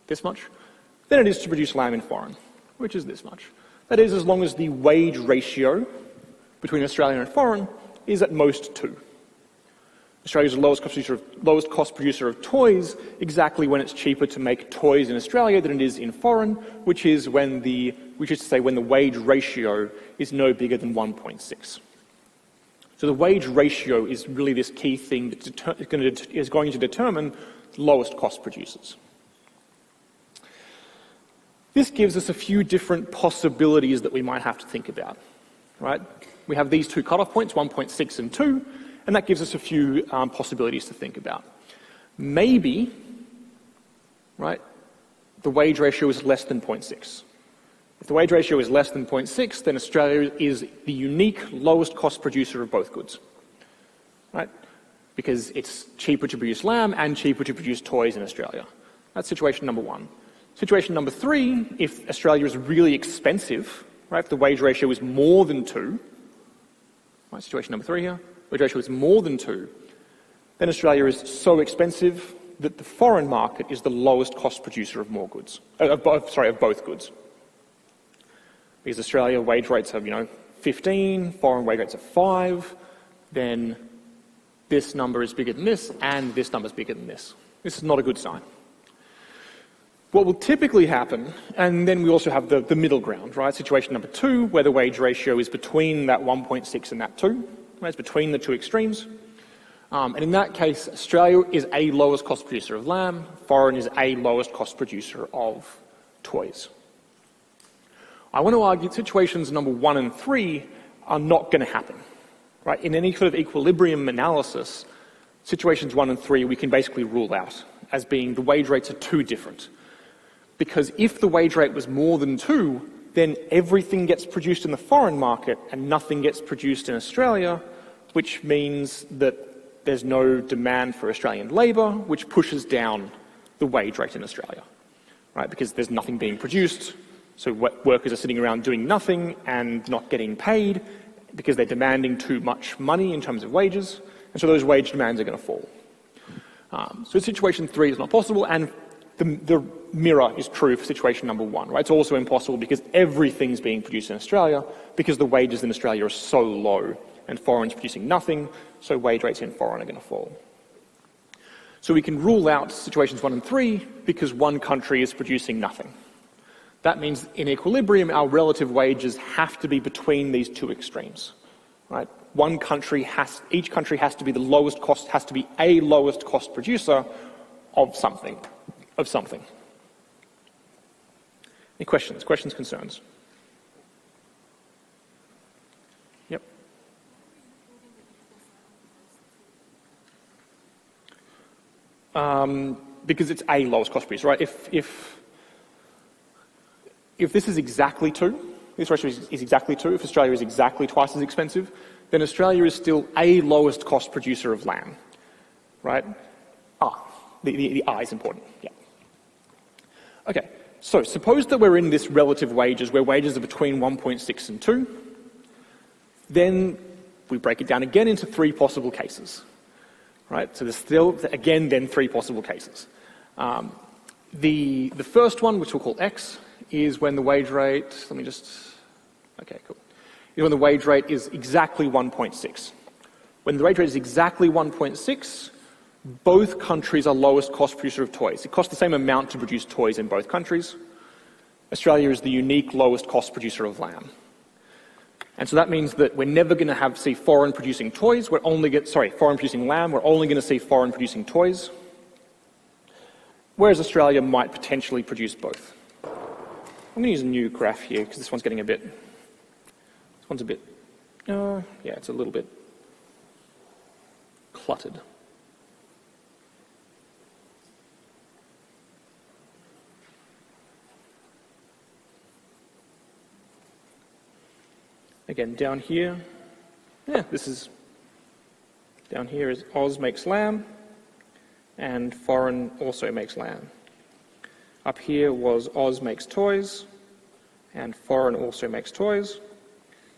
this much, than it is to produce lamb in foreign, which is this much. That is, as long as the wage ratio between Australian and foreign is at most 2. Australia is the lowest cost producer of toys exactly when it's cheaper to make toys in Australia than it is in foreign, which is when the wage ratio is no bigger than 1.6. So the wage ratio is really this key thing that is going to determine the lowest cost producers. This gives us a few different possibilities that we might have to think about. Right? We have these two cutoff points, 1.6 and 2. And that gives us a few possibilities to think about. Maybe, right, the wage ratio is less than 0.6. If the wage ratio is less than 0.6, then Australia is the unique lowest cost producer of both goods. Right? Because it's cheaper to produce lamb and cheaper to produce toys in Australia. That's situation number 1. Situation number 3, if Australia is really expensive, right, if the wage ratio is more than 2, right, situation number 3 here, wage ratio is more than 2, then Australia is so expensive that the foreign market is the lowest cost producer of both goods. Because Australia wage rates are 15, foreign wage rates are 5, then this number is bigger than this, and this number is bigger than this. This is not a good sign. What will typically happen, and then we also have the middle ground, right? Situation number 2, where the wage ratio is between that 1.6 and that 2. It's between the two extremes. And in that case, Australia is a lowest cost producer of lamb, foreign is a lowest cost producer of toys. I want to argue that situations number 1 and 3 are not going to happen. Right? In any sort of equilibrium analysis, situations 1 and 3 we can basically rule out as being the wage rates are too different. Because if the wage rate was more than 2, then everything gets produced in the foreign market and nothing gets produced in Australia, which means that there's no demand for Australian labour, which pushes down the wage rate in Australia. right? Because there's nothing being produced, so workers are sitting around doing nothing and not getting paid because they're demanding too much money in terms of wages, and so those wage demands are going to fall. So situation 3 is not possible, and the mirror is true for situation number 1, right? It's also impossible because everything's being produced in Australia because the wages in Australia are so low and foreign's producing nothing, so wage rates in foreign are going to fall. So we can rule out situations 1 and 3 because one country is producing nothing. That means in equilibrium, our relative wages have to be between these two extremes, right? Each country has to be the lowest cost, has to be a lowest cost producer of something. Any questions, concerns? Yep. Because it's a lowest cost producer, right? If this is exactly 2, this ratio is exactly 2, if Australia is exactly twice as expensive, then Australia is still a lowest cost producer of lamb, right? The I is important, yeah. Okay, so suppose that we're in this relative wages, where wages are between 1.6 and 2, then we break it down again into 3 possible cases, right? So there's still, again, then 3 possible cases. The first one, which we'll call X, is when the wage rate, is when the wage rate is exactly 1.6. When the wage rate is exactly 1.6, both countries are lowest cost producer of toys. It costs the same amount to produce toys in both countries. Australia is the unique lowest cost producer of lamb. And so that means that we're never going to see foreign producing toys. Foreign producing lamb. We're only going to see foreign producing toys. Whereas Australia might potentially produce both. I'm going to use a new graph here because this one's getting it's a little bit cluttered. Again, down here is Oz makes lamb, and foreign also makes lamb. Up here was Oz makes toys, and foreign also makes toys.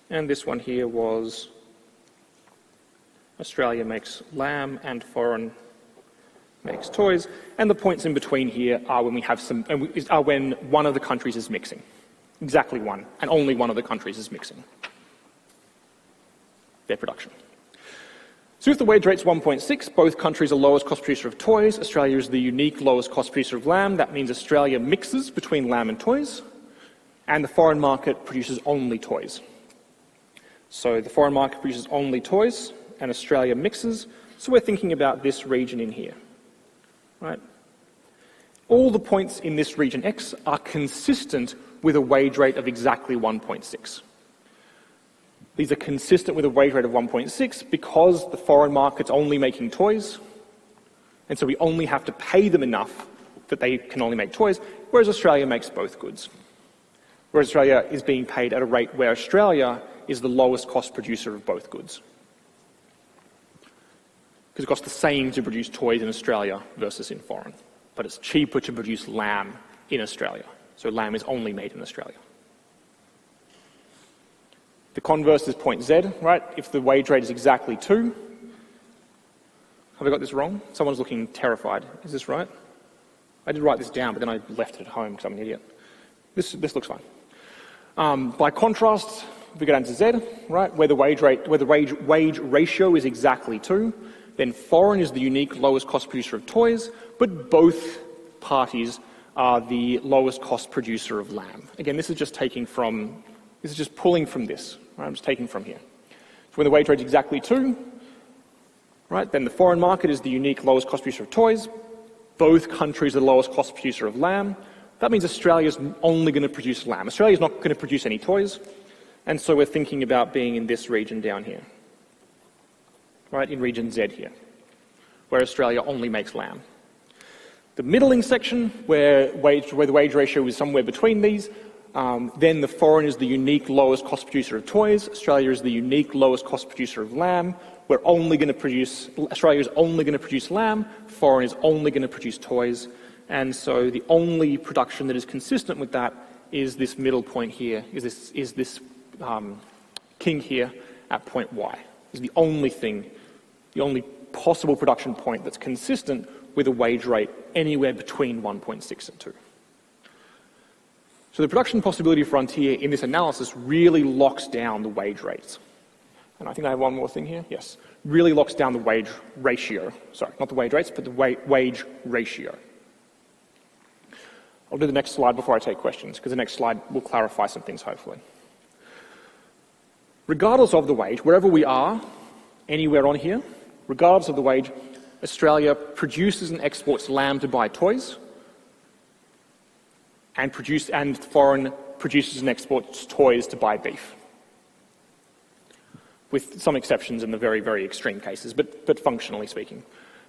And this one here was Australia makes lamb and foreign makes toys. And the points in between here are when when one of the countries is mixing. Exactly one, and only one of the countries is mixing their production. So if the wage rate's 1.6, both countries are lowest cost producer of toys. Australia is the unique lowest cost producer of lamb. That means Australia mixes between lamb and toys, and the foreign market produces only toys. So the foreign market produces only toys, and Australia mixes. So we're thinking about this region in here, right? All the points in this region X are consistent with a wage rate of exactly 1.6. These are consistent with a wage rate of 1.6 because the foreign market's only making toys, and so we only have to pay them enough that they can only make toys, whereas Australia makes both goods. Whereas Australia is being paid at a rate where Australia is the lowest cost producer of both goods. Because it costs the same to produce toys in Australia versus in foreign, but it's cheaper to produce lamb in Australia. So lamb is only made in Australia. The converse is point Z, right? If the wage rate is exactly 2, have I got this wrong? Someone's looking terrified. Is this right? I did write this down, but then I left it at home because I'm an idiot. This looks fine. By contrast, if we go down to Z, right, where the wage ratio is exactly 2, then foreign is the unique lowest cost producer of toys, but both parties are the lowest cost producer of lamb. Again, this is just pulling from this. Right, I'm just taking from here. So when the wage rate is exactly 2, right, then the foreign market is the unique lowest cost producer of toys. Both countries are the lowest cost producer of lamb. That means Australia's only going to produce lamb. Australia's not going to produce any toys, and so we're thinking about being in this region down here, right, in region Z here, where Australia only makes lamb. The middling section, where the wage ratio is somewhere between these, then the foreign is the unique lowest cost producer of toys. Australia is the unique lowest cost producer of lamb. Australia is only going to produce lamb. Foreign is only going to produce toys. And so the only production that is consistent with that is this middle point here, is this king here at point Y. Is the only thing, the only possible production point that's consistent with a wage rate anywhere between 1.6 and 2. So the production possibility frontier in this analysis really locks down the wage rates. And I think I have one more thing here. Yes. Really locks down the wage ratio. Sorry, not the wage rates, but the wage ratio. I'll do the next slide before I take questions, because the next slide will clarify some things, hopefully. Regardless of the wage, wherever we are, anywhere on here, regardless of the wage, Australia produces and exports lamb to buy toys, and foreign produces and exports toys to buy beef, with some exceptions in the very, very extreme cases, but functionally speaking.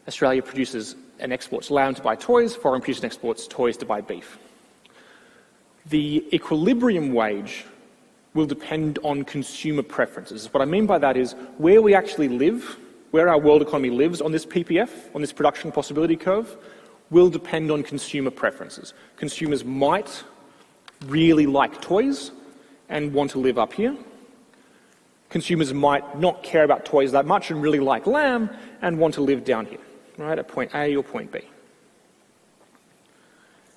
Australia produces and exports lamb to buy toys, foreign produces and exports toys to buy beef. The equilibrium wage will depend on consumer preferences. What I mean by that is where we actually live, where our world economy lives on this PPF, on this production possibility curve, will depend on consumer preferences. Consumers might really like toys and want to live up here. Consumers might not care about toys that much and really like lamb and want to live down here, right, at point A or point B.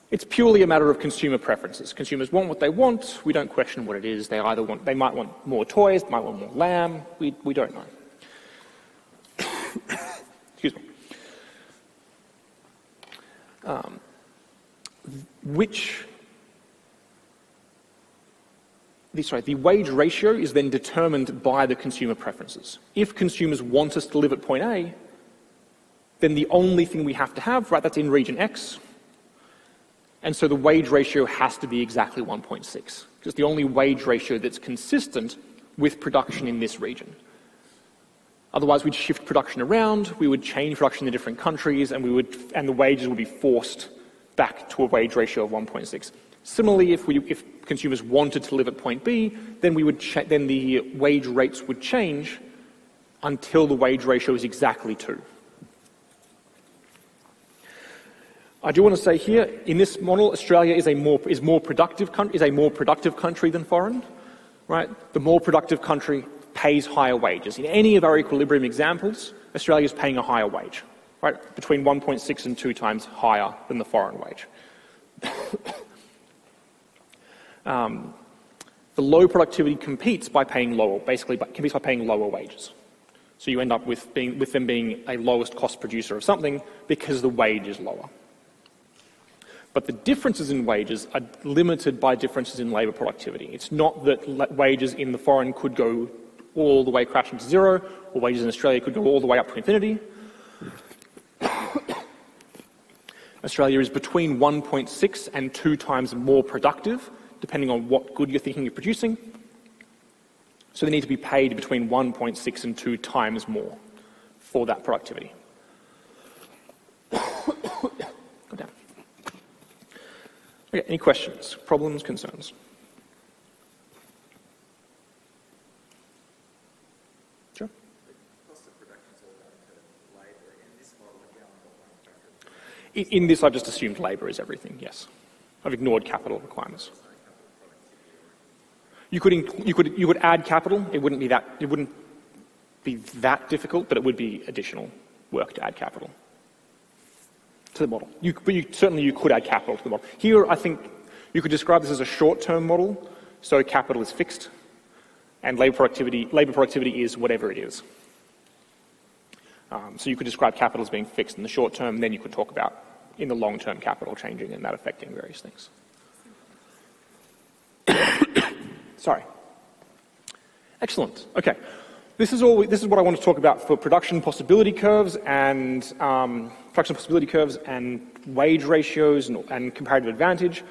It's purely a matter of consumer preferences. Consumers want what they want. We don't question what it is. They might want more toys, they might want more lamb. We don't know. Excuse me. The wage ratio is then determined by the consumer preferences. If consumers want us to live at point A, then the only thing we have to have, right, that's in region X, and so the wage ratio has to be exactly 1.6, because it's the only wage ratio that's consistent with production in this region. Otherwise, we'd shift production around, we would change production in different countries, and the wages would be forced back to a wage ratio of 1.6. Similarly, if consumers wanted to live at point B, then the wage rates would change until the wage ratio is exactly 2. I do want to say here, in this model, Australia is a more productive country than foreign, right? The more productive country pays higher wages. In any of our equilibrium examples, Australia is paying a higher wage, right? Between 1.6 and 2 times higher than the foreign wage. The low productivity competes by paying lower wages. So you end up with them being a lowest cost producer of something because the wage is lower. But the differences in wages are limited by differences in labour productivity. It's not that wages in the foreign could go all the way crashing to 0, or wages in Australia could go all the way up to infinity. Australia is between 1.6 and 2 times more productive, depending on what good you're thinking of producing. So they need to be paid between 1.6 and 2 times more for that productivity. Go down. Okay, any questions, problems, concerns? Sure. The cost of production is all down to labour. In this model, have you only got one factor? In this, I've just assumed labour is everything, yes. I've ignored capital requirements. You could add capital. It wouldn't be that difficult, but it would be additional work to add capital to the model. Certainly you could add capital to the model. Here, I think you could describe this as a short-term model, so capital is fixed, and labour productivity is whatever it is. So you could describe capital as being fixed in the short term, and then you could talk about in the long term capital changing and that affecting various things. Sorry. Excellent. Okay. This is what I want to talk about for production possibility curves and wage ratios and comparative advantage.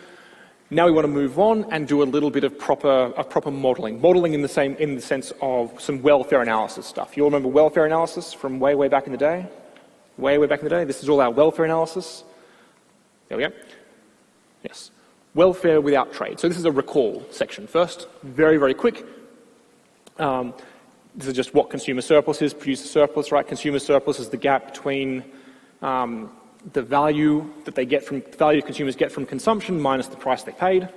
Now we want to move on and do a little bit of proper modelling. Modelling in the sense of some welfare analysis stuff. You'll remember welfare analysis from way back in the day? Way back in the day? This is all our welfare analysis. There we go. Yes. Welfare without trade. So this is a recall section first. Very, very quick. This is just what consumer surplus is. Producer surplus, right? Consumer surplus is the gap between the value that they get from, the value consumers get from consumption minus the price they paid.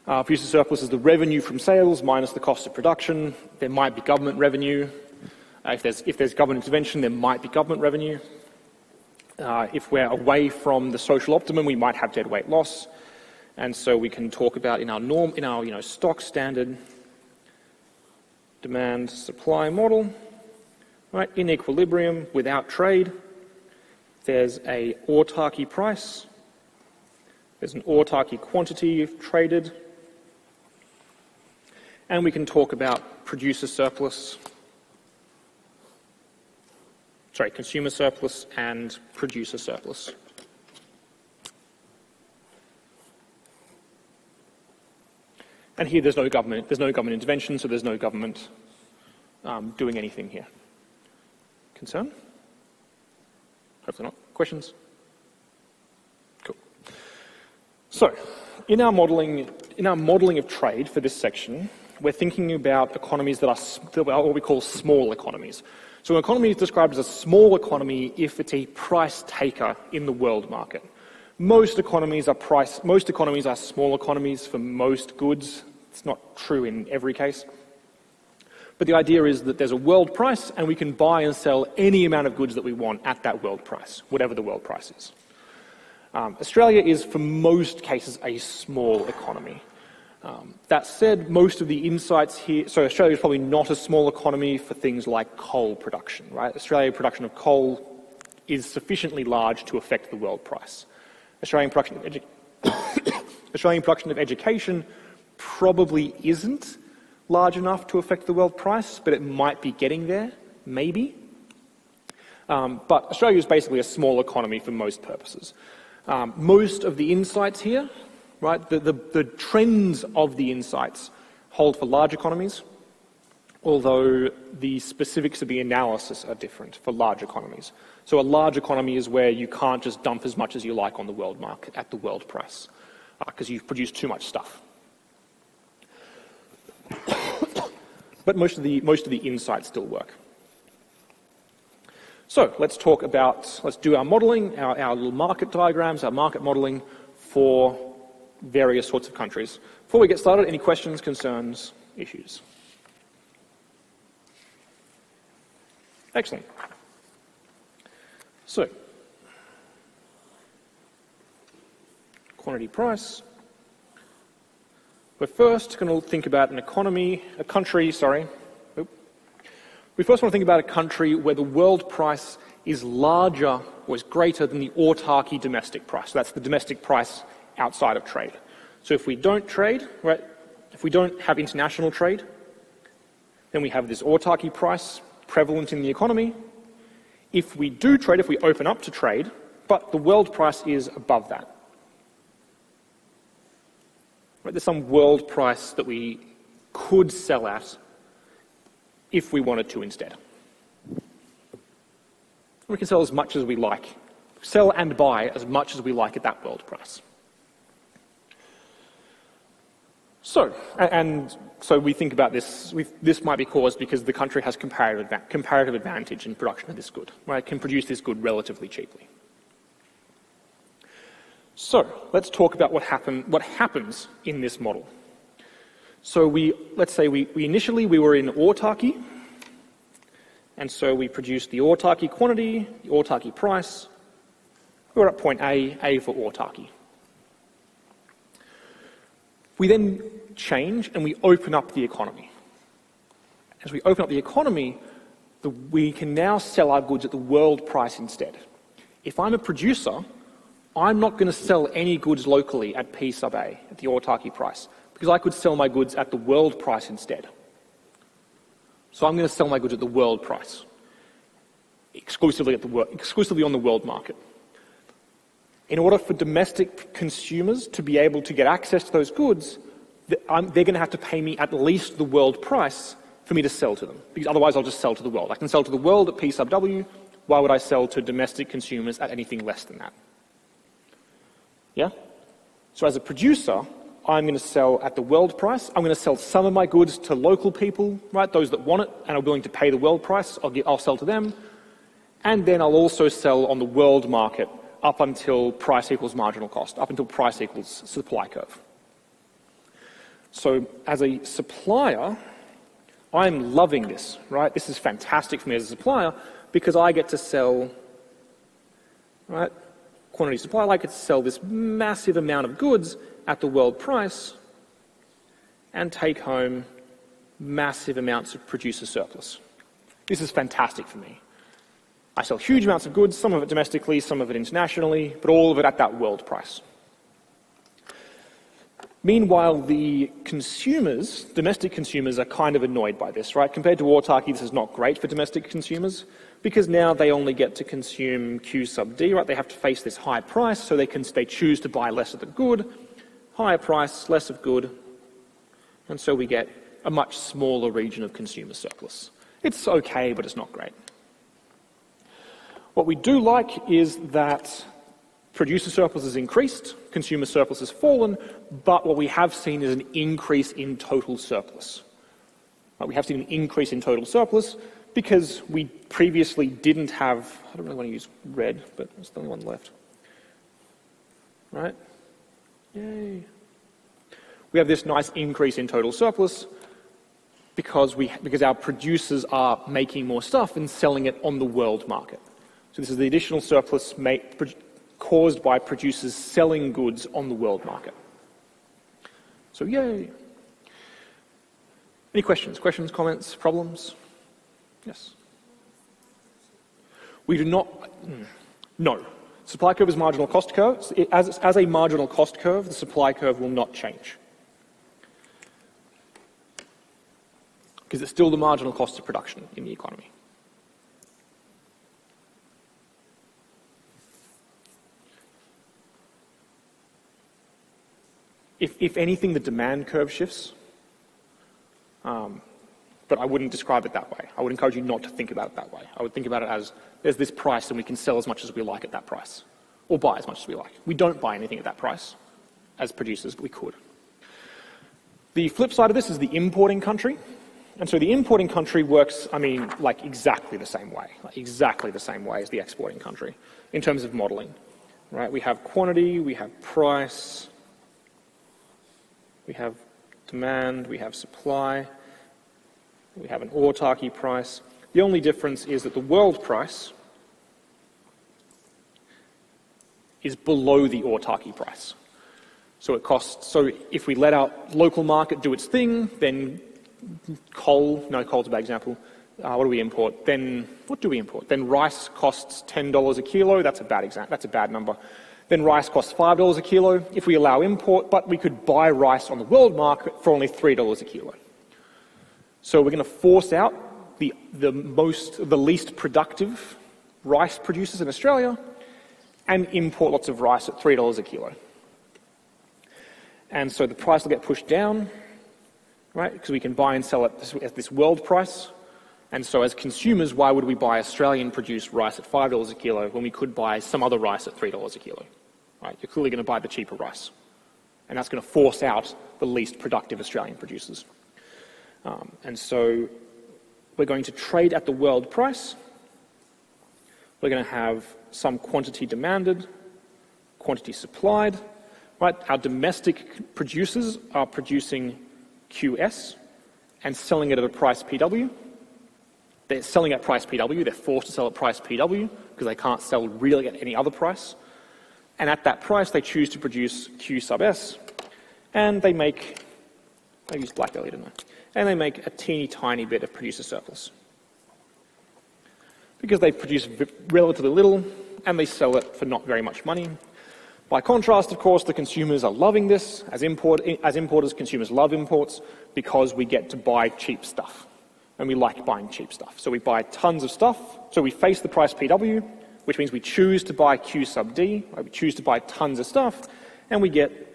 Producer surplus is the revenue from sales minus the cost of production. There might be government revenue. If there's government intervention, there might be government revenue. If we're away from the social optimum, we might have deadweight loss. And so we can talk about in our stock standard demand supply model, right, in equilibrium without trade, there's a autarky price, there's an autarky quantity traded, and we can talk about producer surplus, consumer surplus and producer surplus. And here there's no government intervention, so there's no government doing anything here. Concern? Hopefully not. Questions? Cool. So, in our modelling of trade for this section, we're thinking about economies that are what we call small economies. So an economy is described as a small economy if it's a price taker in the world market. Most economies are small economies for most goods. It's not true in every case. But the idea is that there's a world price and we can buy and sell any amount of goods that we want at that world price, whatever the world price is. Australia is, for most cases, a small economy. That said, most of the insights here, so Australia is probably not a small economy for things like coal production, right? Australian production of coal is sufficiently large to affect the world price. Australian production of education probably isn't large enough to affect the world price, but it might be getting there, maybe. But Australia is basically a small economy for most purposes. Most of the insights here, right, the trends of the insights hold for large economies, although the specifics of the analysis are different for large economies. So a large economy is where you can't just dump as much as you like on the world market at the world price, because you've produced too much stuff. But most of the insights still work. So let's do our modelling, our little market diagrams, our market modelling for various sorts of countries. Before we get started, any questions, concerns, issues? Excellent. So, quantity price. We're first going to think about We first want to think about a country where the world price is larger or is greater than the autarky domestic price. So that's the domestic price outside of trade. So if we don't trade, right, if we don't have international trade, then we have this autarky price prevalent in the economy. If we do trade, if we open up to trade, but the world price is above that. Right, there's some world price that we could sell at if we wanted to instead. We can sell as much as we like. Sell and buy as much as we like at that world price. So we think about this. This might be caused because the country has comparative advantage in production of this good. Right? It can produce this good relatively cheaply. So let's talk about what happens in this model. So let's say we initially were in autarky, and so we produced the autarky quantity, the autarky price. We're at point A for autarky. We then change and we open up the economy. As we open up the economy, we can now sell our goods at the world price instead. If I'm a producer, I'm not going to sell any goods locally at P sub A, at the autarky price, because I could sell my goods at the world price instead. So I'm going to sell my goods at the world price, exclusively on the world market. In order for domestic consumers to be able to get access to those goods, they're going to have to pay me at least the world price for me to sell to them, because otherwise I'll just sell to the world. I can sell to the world at P sub W. Why would I sell to domestic consumers at anything less than that? Yeah? So as a producer, I'm going to sell at the world price. I'm going to sell some of my goods to local people, right? Those that want it and are willing to pay the world price, I'll sell to them. And then I'll also sell on the world market up until price equals marginal cost, up until price equals supply curve. So as a supplier, I'm loving this, right? This is fantastic for me as a supplier because I get to sell, right, quantity supply, I get to sell this massive amount of goods at the world price and take home massive amounts of producer surplus. This is fantastic for me. I sell huge amounts of goods, some of it domestically, some of it internationally, but all of it at that world price. Meanwhile, the consumers, domestic consumers, are kind of annoyed by this, right? Compared to autarky, this is not great for domestic consumers because now they only get to consume Q sub D, right? They have to face this high price, so they choose to buy less of the good, higher price, less of good, and so we get a much smaller region of consumer surplus. It's okay, but it's not great. What we do like is that producer surplus has increased, consumer surplus has fallen, but what we have seen is an increase in total surplus. We have seen an increase in total surplus because we previously didn't have, I don't really want to use red, but it's the only one left. Right? Yay. We have this nice increase in total surplus because our producers are making more stuff and selling it on the world market. So this is the additional surplus caused by producers selling goods on the world market. So yay. Any questions? Questions, comments, problems? Yes? We do not, no. Supply curve is marginal cost curve. As a marginal cost curve, the supply curve will not change. Because it's still the marginal cost of production in the economy. If anything, the demand curve shifts, but I wouldn't describe it that way. I would encourage you not to think about it that way. I would think about it as there's this price and we can sell as much as we like at that price, or buy as much as we like. We don't buy anything at that price as producers, but we could. The flip side of this is the importing country. And so the importing country works, like exactly the same way as the exporting country in terms of modeling, right? We have quantity, we have price, we have demand, we have supply, we have an autarky price. The only difference is that the world price is below the autarky price. So if we let our local market do its thing, then coal's a bad example. What do we import? Then rice costs $10 a kilo. That's a bad number. Then rice costs $5 a kilo if we allow import, but we could buy rice on the world market for only $3 a kilo. So we're going to force out the least productive rice producers in Australia and import lots of rice at $3 a kilo. And so the price will get pushed down, right? Because we can buy and sell at this world price. And so as consumers, why would we buy Australian-produced rice at $5 a kilo when we could buy some other rice at $3 a kilo? Right? You're clearly going to buy the cheaper rice. And that's going to force out the least productive Australian producers. And so we're going to trade at the world price. We're going to have some quantity demanded, quantity supplied. Right? Our domestic producers are producing QS and selling it at a price PW. They're selling at price PW. They're forced to sell at price PW because they can't sell really at any other price. And at that price, they choose to produce Q sub S, and they make, I used black earlier, didn't I? And they make a teeny tiny bit of producer surplus. Because they produce relatively little, and they sell it for not very much money. By contrast, of course, the consumers are loving this. As importers, consumers love imports because we get to buy cheap stuff. And we like buying cheap stuff. So we buy tons of stuff. So we face the price PW, which means we choose to buy Q sub D. Right? We choose to buy tons of stuff, and we get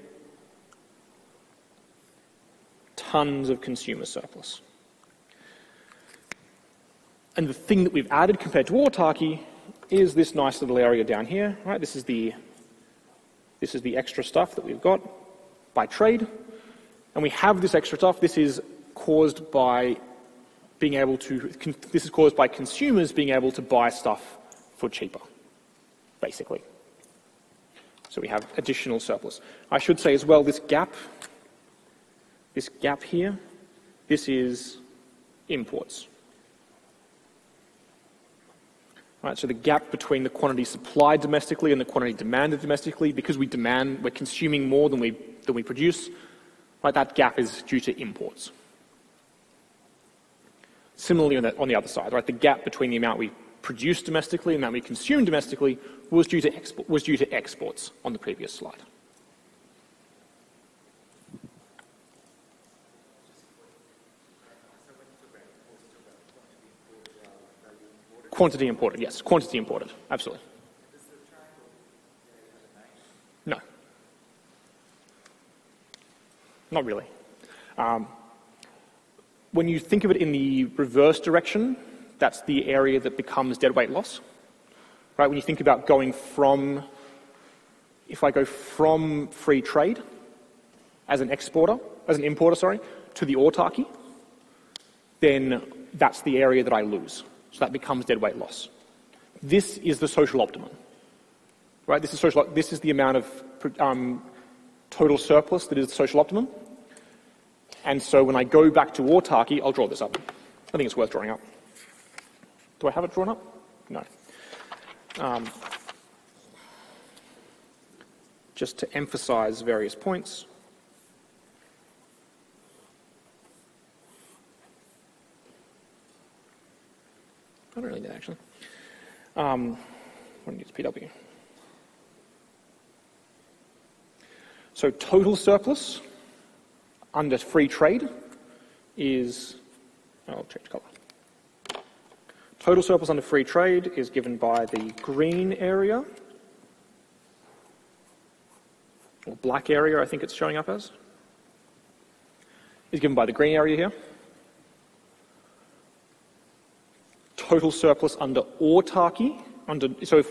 tons of consumer surplus. And the thing that we've added compared to autarky is this nice little area down here. Right? This is the extra stuff that we've got by trade. And we have this extra stuff. This is caused by consumers being able to buy stuff for cheaper, basically. So we have additional surplus. I should say as well, this gap here, this is imports. Right, so the gap between the quantity supplied domestically and the quantity demanded domestically, because we're consuming more than we produce, right, that gap is due to imports. Similarly on the other side, right, the gap between the amount we produce domestically and the amount we consume domestically was due to exports on the previous slide. Quantity imported, yes. Quantity imported, absolutely. No. Not really. When you think of it in the reverse direction, that's the area that becomes deadweight loss. Right? When you think about going from, if I go from free trade as an importer, to the autarky, then that's the area that I lose. So that becomes deadweight loss. This is the social optimum, right? This is the amount of total surplus that is the social optimum. And so when I go back to autarky, I'll draw this up. I think it's worth drawing up. Do I have it drawn up? No. Just to emphasize various points. I don't really need that, actually. I'm going to use PW. So total surplus under free trade is, I'll change colour. Total surplus under free trade is given by the green area, or black area, I think it's showing up as, is given by the green area here. Total surplus under autarky, if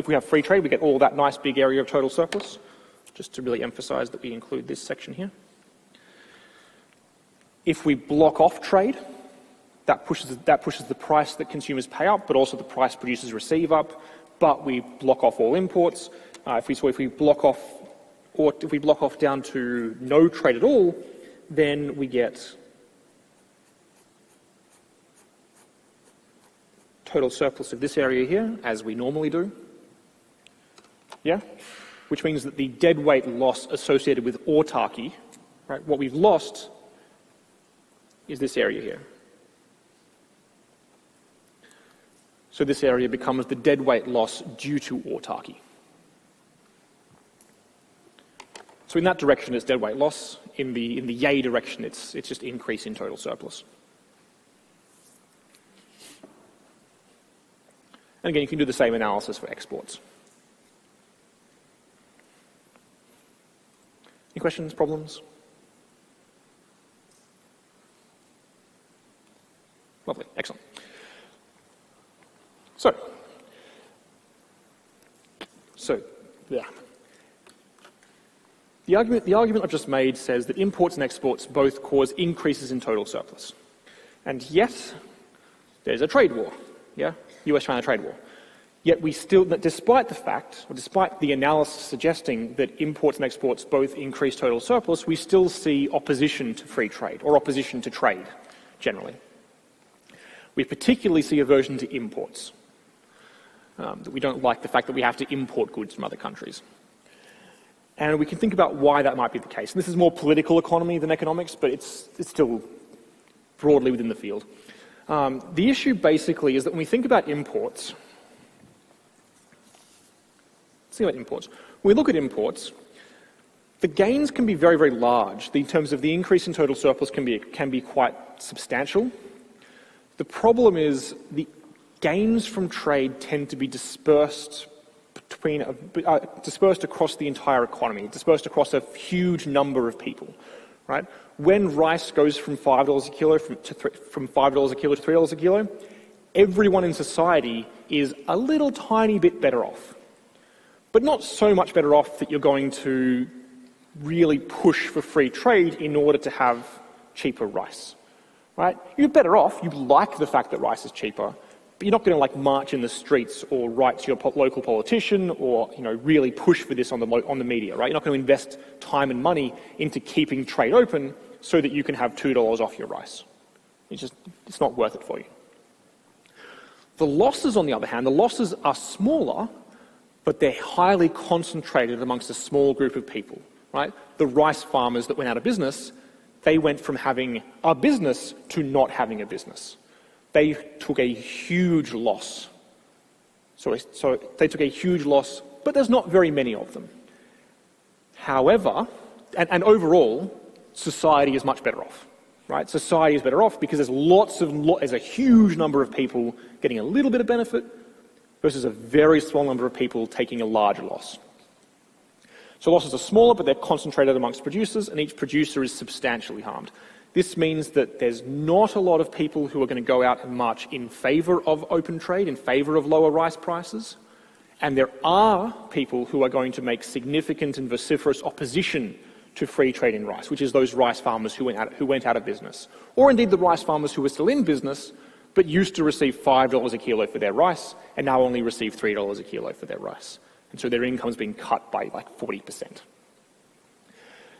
we have free trade, we get all that nice big area of total surplus, just to really emphasize that we include this section here. If we block off trade, that pushes the price that consumers pay up, but also the price producers receive up, but we block off all imports. If we block off down to no trade at all, then we get total surplus of this area here, as we normally do. Yeah? Which means that the deadweight loss associated with autarky, right, what we've lost is this area here. So this area becomes the deadweight loss due to autarky. So in that direction, it's deadweight loss. In the yay direction, it's just increase in total surplus. And again, you can do the same analysis for exports. Any questions, problems? Lovely, excellent. So, yeah. The argument I've just made says that imports and exports both cause increases in total surplus. And yet, there's a trade war, yeah? US-China trade war. Yet we still, despite the analysis suggesting that imports and exports both increase total surplus, we still see opposition to free trade, or opposition to trade, generally. We particularly see aversion to imports. That we don't like the fact that we have to import goods from other countries. And we can think about why that might be the case. And this is more political economy than economics, but it's still broadly within the field. The issue basically is that when we think about imports, when we look at imports, the gains can be very, very large. In terms of the increase in total surplus can be quite substantial. The problem is the gains from trade tend to be dispersed across the entire economy, dispersed across a huge number of people, right? When rice goes from $5 a kilo from $5 a kilo to $3 a kilo, everyone in society is a little tiny bit better off. But not so much better off that you're going to really push for free trade in order to have cheaper rice, right? You're better off, you like the fact that rice is cheaper, but you're not going to like march in the streets or write to your local politician or really push for this on the media, right? You're not going to invest time and money into keeping trade open so that you can have $2 off your rice. It's not worth it for you. The losses, on the other hand, the losses are smaller, but they're highly concentrated amongst a small group of people, right? The rice farmers that went out of business, they went from having a business to not having a business. They took a huge loss. So they took a huge loss, but there's not very many of them. However, and overall, society is much better off, right? Society is better off because there's a huge number of people getting a little bit of benefit versus a very small number of people taking a larger loss. So losses are smaller, but they're concentrated amongst producers, and each producer is substantially harmed. This means that there's not a lot of people who are going to go out and march in favour of open trade, in favour of lower rice prices, and there are people who are going to make significant and vociferous opposition to free trade in rice, which is those rice farmers who went out of business, or indeed the rice farmers who were still in business but used to receive $5 a kilo for their rice and now only receive $3 a kilo for their rice. And so their income's been cut by like 40%.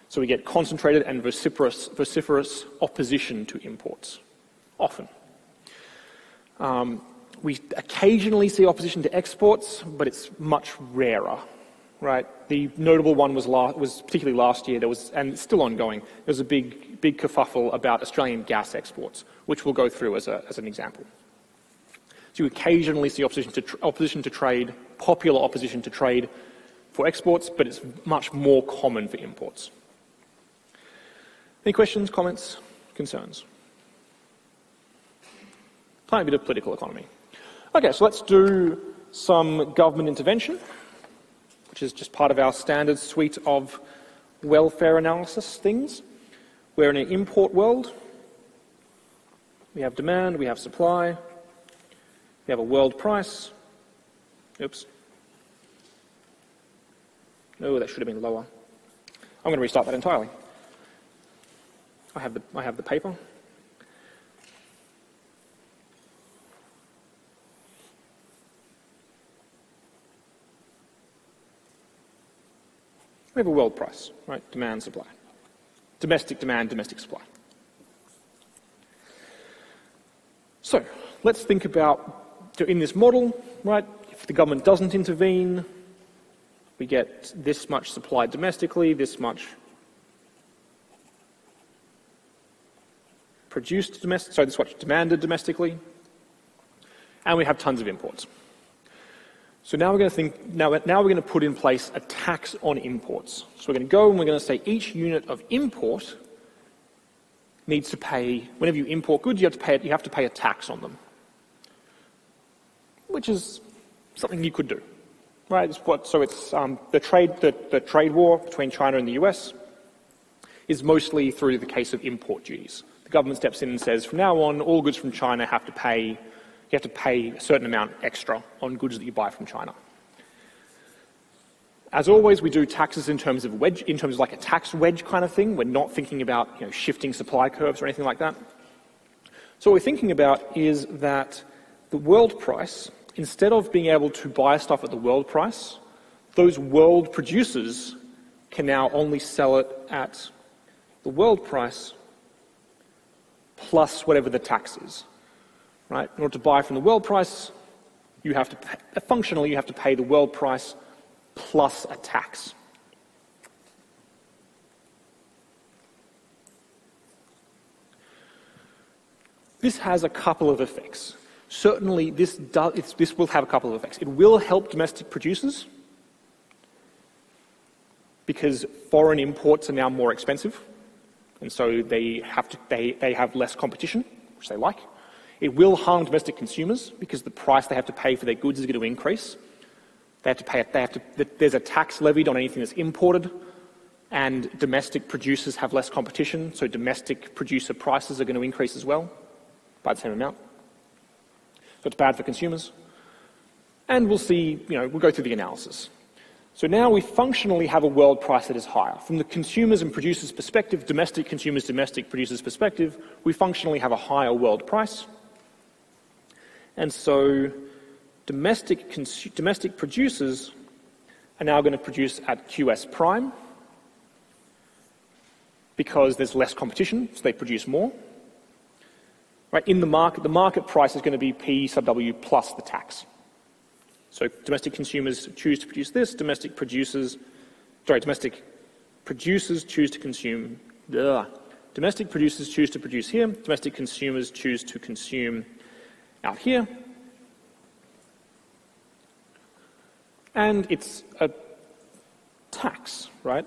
So we get concentrated and vociferous opposition to imports, often. We occasionally see opposition to exports, but it's much rarer, right? The notable one was particularly last year, and it's still ongoing, there was a big kerfuffle about Australian gas exports, which we'll go through as an example. So you occasionally see opposition to trade, popular opposition to trade for exports, but it's much more common for imports. Any questions, comments, concerns? Tiny bit of political economy. Okay, so let's do some government intervention, which is just part of our standard suite of welfare analysis things. We're in an import world. We have demand, we have supply, we have a world price. Oops. No, that should have been lower. I'm going to restart that entirely. I have the paper. We have a world price, right? Demand, supply. Domestic demand, domestic supply. So, let's think about, in this model, right, if the government doesn't intervene, we get this much supplied domestically, this much produced domestically, so this much demanded domestically, and we have tons of imports. So now we're going to put in place a tax on imports. So we're going to go and we're going to say each unit of import needs to pay, whenever you import goods, you have to pay a tax on them, which is something you could do, right? The trade war between China and the US is mostly through the case of import duties. The government steps in and says, from now on, all goods from China you have to pay a certain amount extra on goods that you buy from China. As always, we do taxes in terms of like a tax wedge kind of thing. We're not thinking about shifting supply curves or anything like that. So what we're thinking about is that the world price, instead of being able to buy stuff at the world price, those world producers can now only sell it at the world price plus whatever the tax is. Right? In order to buy from the world price, functionally you have to pay the world price plus a tax. This has a couple of effects. Certainly this will have a couple of effects. It will help domestic producers because foreign imports are now more expensive, and so they have less competition, which they like. It will harm domestic consumers because the price they have to pay for their goods is going to increase. There's a tax levied on anything that's imported, and domestic producers have less competition, so domestic producer prices are going to increase as well by the same amount. So it's bad for consumers. And we'll see, we'll go through the analysis. So now we functionally have a world price that is higher. From the consumers and producers' perspective, domestic consumers, domestic producers' perspective, we functionally have a higher world price. And so domestic producers are now going to produce at QS prime because there's less competition, so they produce more. Right, in the market price is going to be P sub W plus the tax. So domestic consumers choose to produce this, domestic producers choose to consume, domestic producers choose to produce here, domestic consumers choose to consume out here. And it's a tax, right?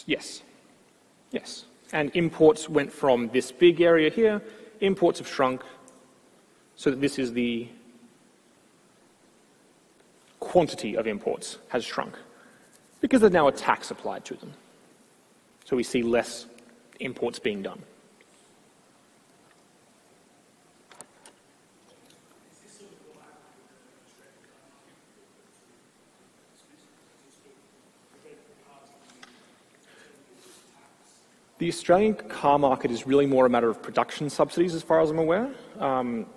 Yes. And imports went from this big area here, imports have shrunk, so that this is the quantity of imports has shrunk, because there's now a tax applied to them. So we see less imports being done. The Australian car market is really more a matter of production subsidies, as far as I'm aware,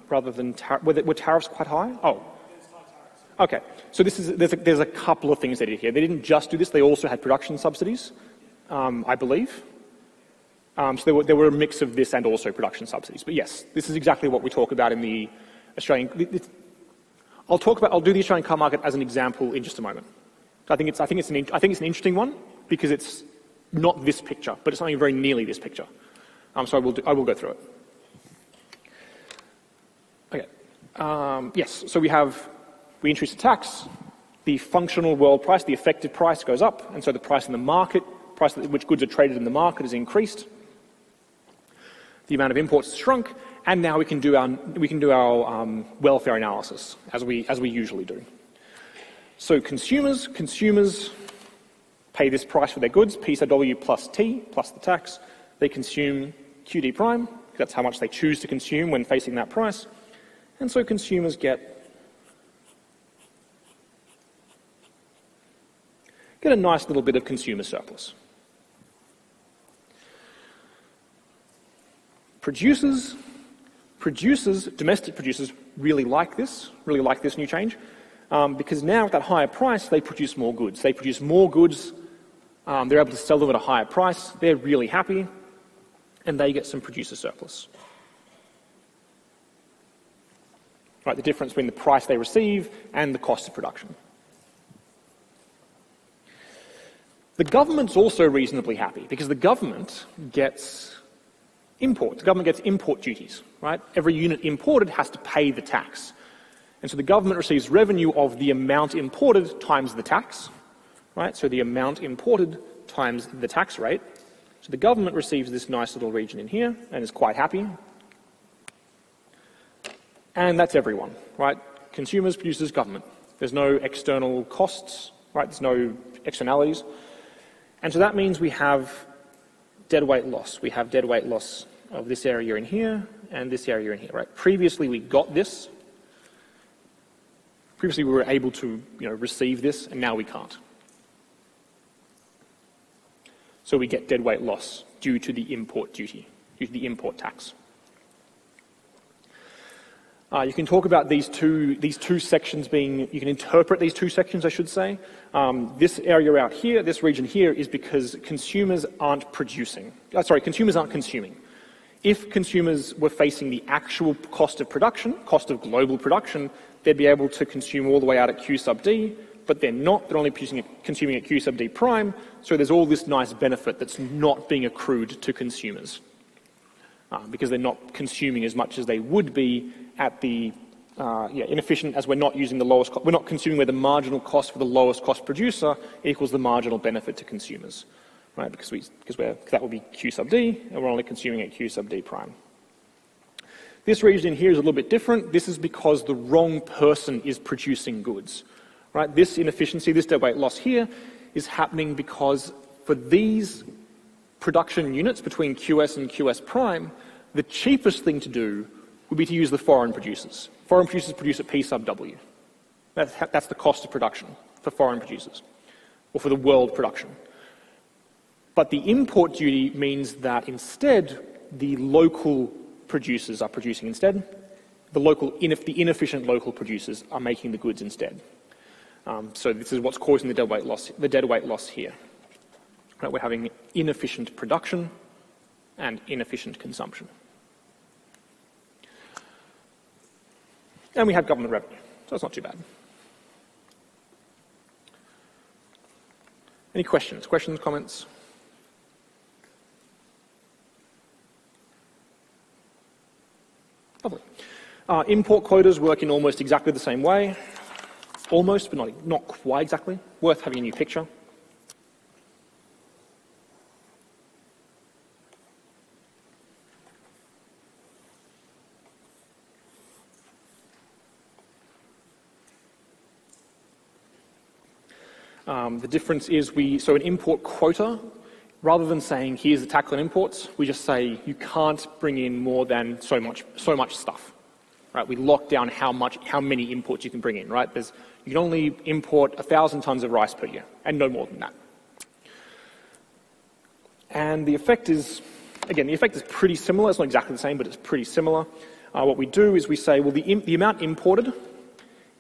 rather than were tariffs quite high? Oh, okay. So there's a couple of things they did here. They didn't just do this; they also had production subsidies, I believe. So there were a mix of this and also production subsidies. But yes, this is exactly what we talk about in the Australian. I'll do the Australian car market as an example in just a moment. I think it's an interesting one because it's not this picture, but it's something very nearly this picture. So I will go through it. Okay. Yes. So we introduce a tax. The functional world price, the effective price, goes up, and so the price in the market, price at which goods are traded in the market, is increased. The amount of imports has shrunk, and now we can do our welfare analysis as we usually do. So consumers pay this price for their goods, P sub W plus T, plus the tax. They consume QD prime, because that's how much they choose to consume when facing that price. And so consumers get a nice little bit of consumer surplus. Domestic producers really like this new change, because now at that higher price, they produce more goods. They produce more goods. They're able to sell them at a higher price. They're really happy, and they get some producer surplus. Right, the difference between the price they receive and the cost of production. The government's also reasonably happy because the government gets imports. The government gets import duties, right? Every unit imported has to pay the tax. And so the government receives revenue of the amount imported times the tax, right? So the amount imported times the tax rate. So the government receives this nice little region in here and is quite happy. And that's everyone, right? Consumers, producers, government. There's no external costs, right? There's no externalities. And so that means we have deadweight loss. We have deadweight loss of this area in here and this area in here, right? Previously we got this. Previously we were able to receive this, and now we can't. So we get deadweight loss due to the import duty, due to the import tax. You can talk about these two sections you can interpret these two sections, I should say. This area out here, this region here, is because consumers aren't producing. Consumers aren't consuming. If consumers were facing the actual cost of production, cost of global production, they'd be able to consume all the way out at Q sub D, but they're not. They're only consuming at Q sub D prime, so there's all this nice benefit that's not being accrued to consumers because they're not consuming as much as they would be at the inefficient, as we're not using the lowest cost. We're not consuming where the marginal cost for the lowest cost producer equals the marginal benefit to consumers, right? Because that would be Q sub D, and we're only consuming at Q sub D prime. This region in here is a little bit different. This is because the wrong person is producing goods, right? This inefficiency, this deadweight loss here, is happening because for these production units between QS and QS prime, the cheapest thing to do would be to use the foreign producers. Foreign producers produce at P sub W. That's the cost of production for foreign producers, or for the world production. But the import duty means that instead, the local producers are producing instead. The inefficient local producers are making the goods instead. So this is what's causing the dead weight loss here. Right, we're having inefficient production and inefficient consumption. And we have government revenue, so it's not too bad. Any questions? Questions, comments? Lovely. Import quotas work in almost exactly the same way. Almost, but not quite exactly. Worth having a new picture. The difference is so an import quota, rather than saying here's the tax on imports, we just say you can't bring in more than so much stuff. Right? We lock down how many imports you can bring in. Right? You can only import 1,000 tons of rice per year, and no more than that. And the effect is pretty similar. It's not exactly the same, but it's pretty similar. What we do is we say, well, the amount imported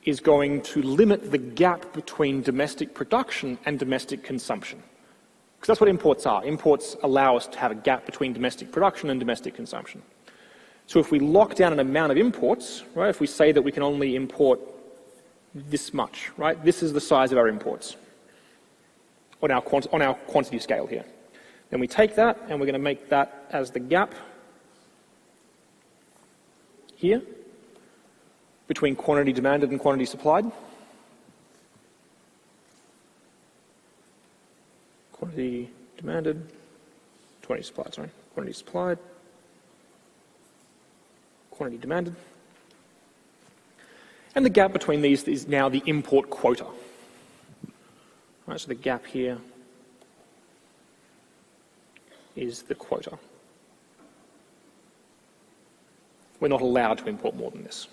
is going to limit the gap between domestic production and domestic consumption. Because that's what imports are. Imports allow us to have a gap between domestic production and domestic consumption. So if we lock down an amount of imports, right, if we say that we can only import this much, right, this is the size of our imports on our quantity scale here. Then we take that and we're going to make that as the gap here between quantity demanded and quantity supplied. Quantity demanded, quantity supplied, quantity supplied, quantity demanded. And the gap between these is now the import quota. Right, so the gap here is the quota. We're not allowed to import more than this.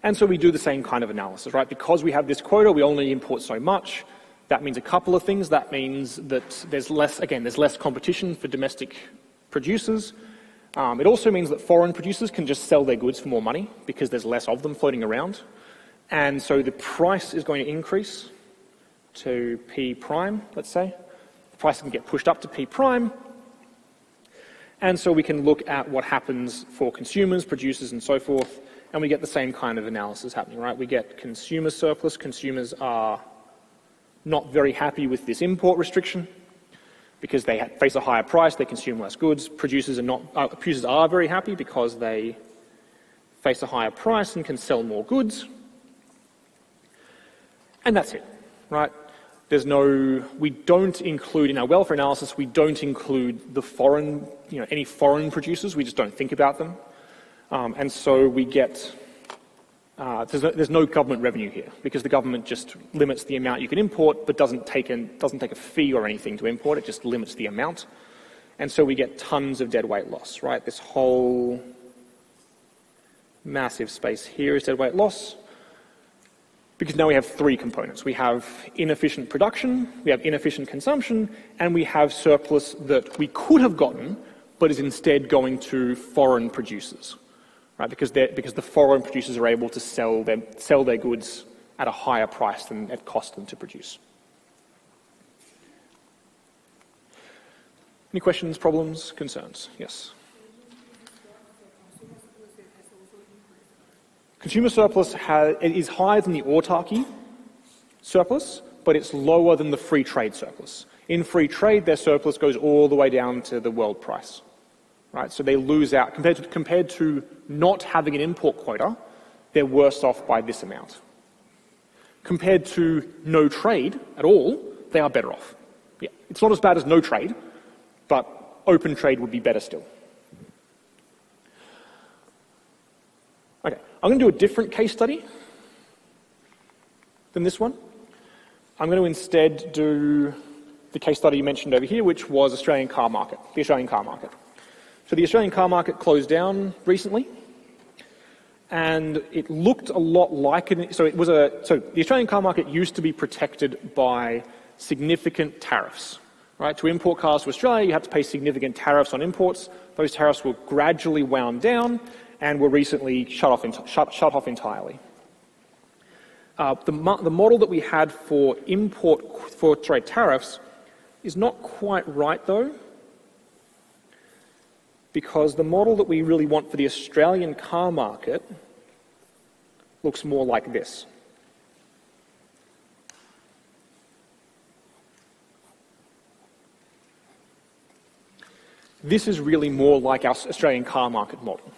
And so we do the same kind of analysis, right? Because we have this quota, we only import so much. That means a couple of things. That means that there's less competition for domestic producers. It also means that foreign producers can just sell their goods for more money because there's less of them floating around. And so the price is going to increase to P prime, let's say. The price can get pushed up to P prime. And so we can look at what happens for consumers, producers, and so forth, and we get the same kind of analysis happening, right? We get consumer surplus. Consumers are not very happy with this import restriction because they face a higher price, they consume less goods. Producers are very happy because they face a higher price and can sell more goods. And that's it, right? We don't include, in our welfare analysis, we don't include the foreign, any foreign producers, we just don't think about them. And so we get, there's no government revenue here because the government just limits the amount you can import but doesn't take a fee or anything to import, it just limits the amount. And so we get tons of dead weight loss, right? This whole massive space here is dead weight loss. Because now we have three components. We have inefficient production, we have inefficient consumption, and we have surplus that we could have gotten, but is instead going to foreign producers, right? Because the foreign producers are able to sell their goods at a higher price than it cost them to produce. Any questions, problems, concerns? Yes. Consumer surplus is higher than the autarky surplus, but it's lower than the free trade surplus. In free trade, their surplus goes all the way down to the world price, right? So they lose out. Compared to not having an import quota, they're worse off by this amount. Compared to no trade at all, they are better off. Yeah, it's not as bad as no trade, but open trade would be better still. Okay, I'm going to do a different case study than this one. I'm going to instead do the case study you mentioned over here, which was the Australian car market. So the Australian car market closed down recently, and it looked a lot like so the Australian car market used to be protected by significant tariffs, Right? To import cars to Australia, you have to pay significant tariffs on imports. Those tariffs were gradually wound down and were recently shut off entirely. The model that we had for tariffs is not quite right, though, because the model that we really want for the Australian car market looks more like this. This is really more like our Australian car market model.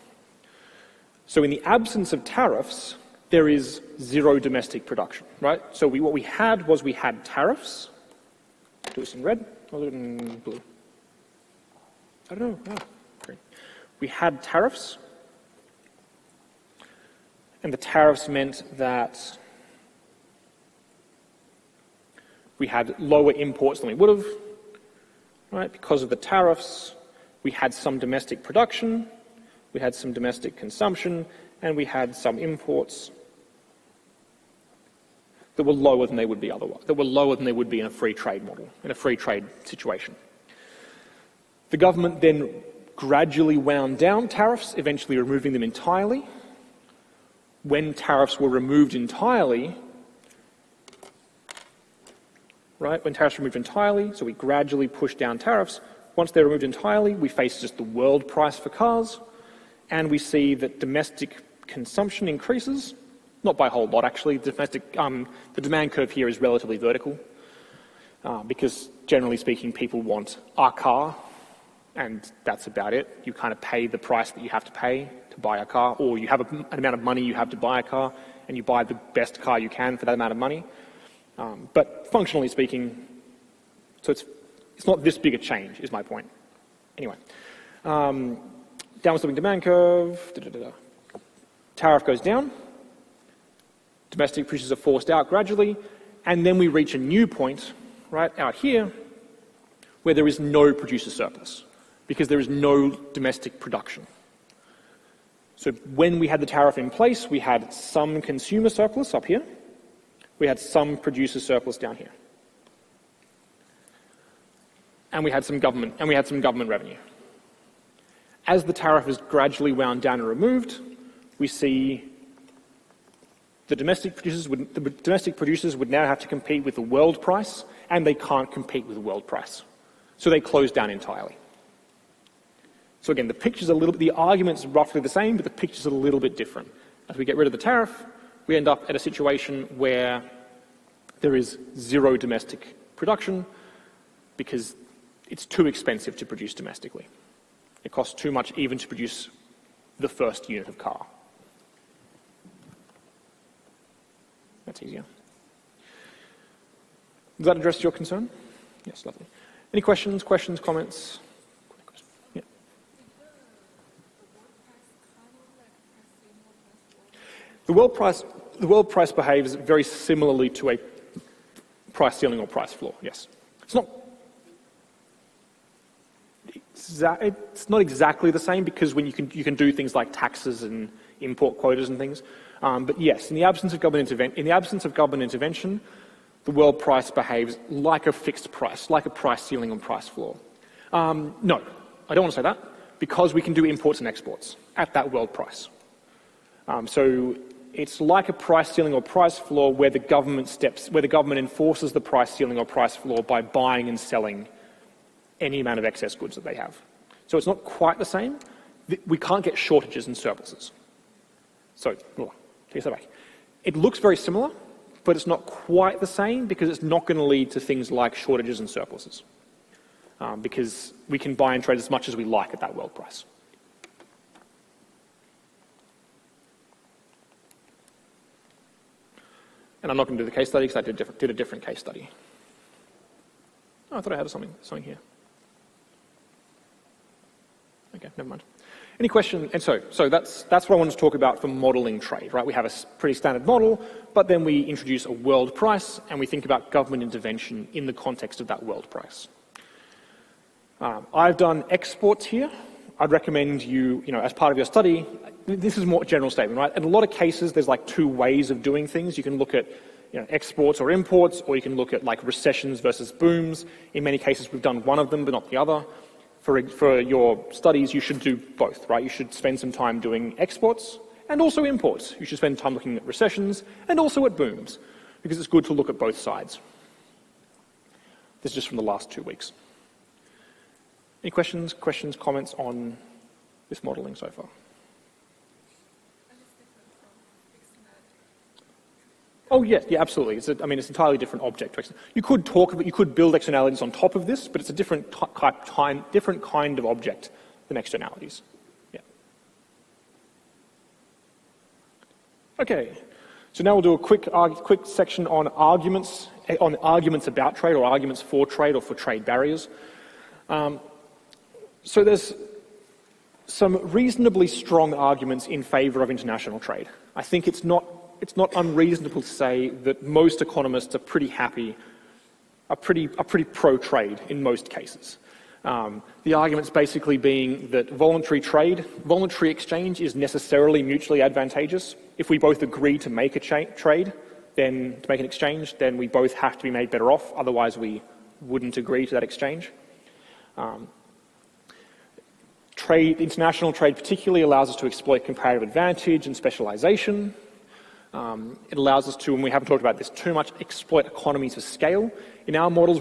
So in the absence of tariffs, there is zero domestic production, right? So what we had tariffs. Do this in red, or do it in blue? I don't know. Green. We had tariffs, and the tariffs meant that we had lower imports than we would have, right? Because of the tariffs, we had some domestic production, we had some domestic consumption, and we had some imports that were lower than they would be otherwise, that were lower than they would be in a free trade model, in a free trade situation. The government then gradually wound down tariffs, eventually removing them entirely. When tariffs were removed entirely, right, when tariffs were removed entirely, so we gradually pushed down tariffs. Once they're removed entirely, we face just the world price for cars, and we see that domestic consumption increases, not by a whole lot actually. The demand curve here is relatively vertical because generally speaking people want a car and that's about it. You kind of pay the price that you have to pay to buy a car, or you have an amount of money you have to buy a car and you buy the best car you can for that amount of money. But functionally speaking, so it's not this big a change, is my point. Anyway, downward sloping demand curve, tariff goes down, domestic producers are forced out gradually, and then we reach a new point, right out here, where there is no producer surplus, because there is no domestic production. So when we had the tariff in place, we had some consumer surplus up here, we had some producer surplus down here. And we had some government revenue. As the tariff is gradually wound down and removed, we see the domestic producers would now have to compete with the world price, and they can't compete with the world price. So they close down entirely. So again, the argument's roughly the same, but the picture's a little bit different. As we get rid of the tariff, we end up at a situation where there is zero domestic production because it's too expensive to produce domestically. It costs too much even to produce the first unit of car. That's easier. Does that address your concern? Yes, lovely. Any questions, comments? Yeah. The world price behaves very similarly to a price ceiling or price floor, yes. It's not exactly the same because when you can do things like taxes and import quotas and things. But yes, in the absence of government intervention, the world price behaves like a fixed price, like a price ceiling or price floor. No, I don't want to say that, because we can do imports and exports at that world price. So it's like a price ceiling or price floor where the government enforces the price ceiling or price floor by buying and selling any amount of excess goods that they have. So it's not quite the same. We can't get shortages and surpluses. So, take that back. It looks very similar, but it's not quite the same because it's not going to lead to things like shortages and surpluses. Because we can buy and trade as much as we like at that world price. And I'm not going to do the case study because I did a different case study. Oh, I thought I had something here. Okay, never mind. Any question? And so that's what I wanted to talk about for modelling trade, right? We have a pretty standard model, but then we introduce a world price and we think about government intervention in the context of that world price. I've done exports here. I'd recommend you, as part of your study, this is a more general statement, right? In a lot of cases, there's like two ways of doing things. You can look at exports or imports, or you can look at like recessions versus booms. In many cases, we've done one of them, but not the other. For your studies, you should do both, right? You should spend some time doing exports and also imports. You should spend time looking at recessions and also at booms, because it's good to look at both sides. This is just from the last 2 weeks. Any questions, comments on this modelling so far? Oh yeah, absolutely. It's an entirely different object. You could build externalities on top of this, but it's a different kind of object than externalities. Yeah. Okay. So now we'll do a quick section on arguments about trade, or arguments for trade, or for trade barriers. So there's some reasonably strong arguments in favour of international trade. I think it's not unreasonable to say that most economists are pretty happy, are pretty pro-trade in most cases. The arguments basically being that voluntary exchange is necessarily mutually advantageous. If we both agree to make a trade, then to make an exchange, then we both have to be made better off. Otherwise, we wouldn't agree to that exchange. International trade particularly allows us to exploit comparative advantage and specialization. It allows us to, and we haven't talked about this too much, exploit economies of scale. In our models,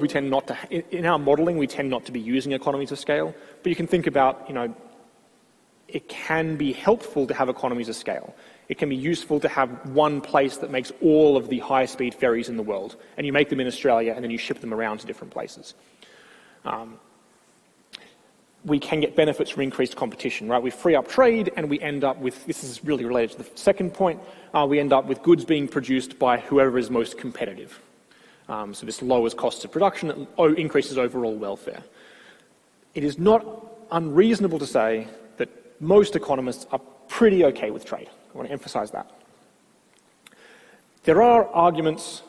in our modelling, we tend not to be using economies of scale. But you can think about, it can be helpful to have economies of scale. It can be useful to have one place that makes all of the high-speed ferries in the world, and you make them in Australia, and then you ship them around to different places. We can get benefits from increased competition, right? We free up trade, and we end up with, this is really related to the second point, we end up with goods being produced by whoever is most competitive. So this lowers costs of production, it increases overall welfare. It is not unreasonable to say that most economists are pretty okay with trade. I want to emphasize that. There are arguments,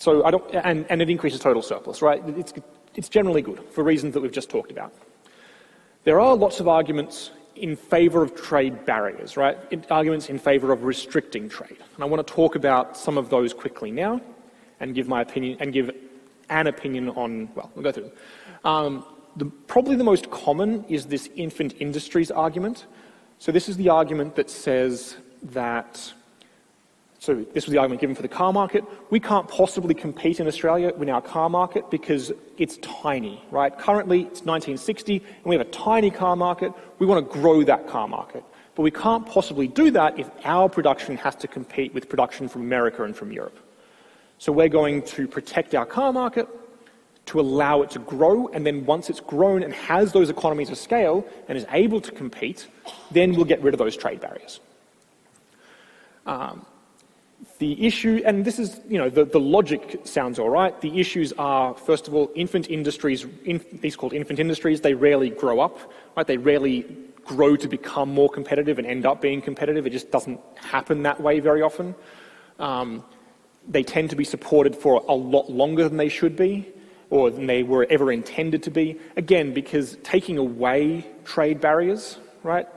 and it increases total surplus, right? It's generally good for reasons that we've just talked about. There are lots of arguments in favour of trade barriers, right? Arguments in favour of restricting trade. And I want to talk about some of those quickly now and give my opinion, and give an opinion on, well, we'll go through them. Probably the most common is this infant industries argument. So this is the argument that says that, so this was the argument given for the car market. We can't possibly compete in Australia in our car market because it's tiny, right? Currently, it's 1960, and we have a tiny car market. We want to grow that car market. But we can't possibly do that if our production has to compete with production from America and from Europe. So we're going to protect our car market to allow it to grow, and then once it's grown and has those economies of scale and is able to compete, then we'll get rid of those trade barriers. The issue, and this is, the logic sounds all right. The issues are, first of all, infant industries, these called infant industries, they rarely grow up, right? They rarely grow to become more competitive and end up being competitive. It just doesn't happen that way very often. They tend to be supported for a lot longer than they should be, or than they were ever intended to be. Again, because taking away trade barriers, right,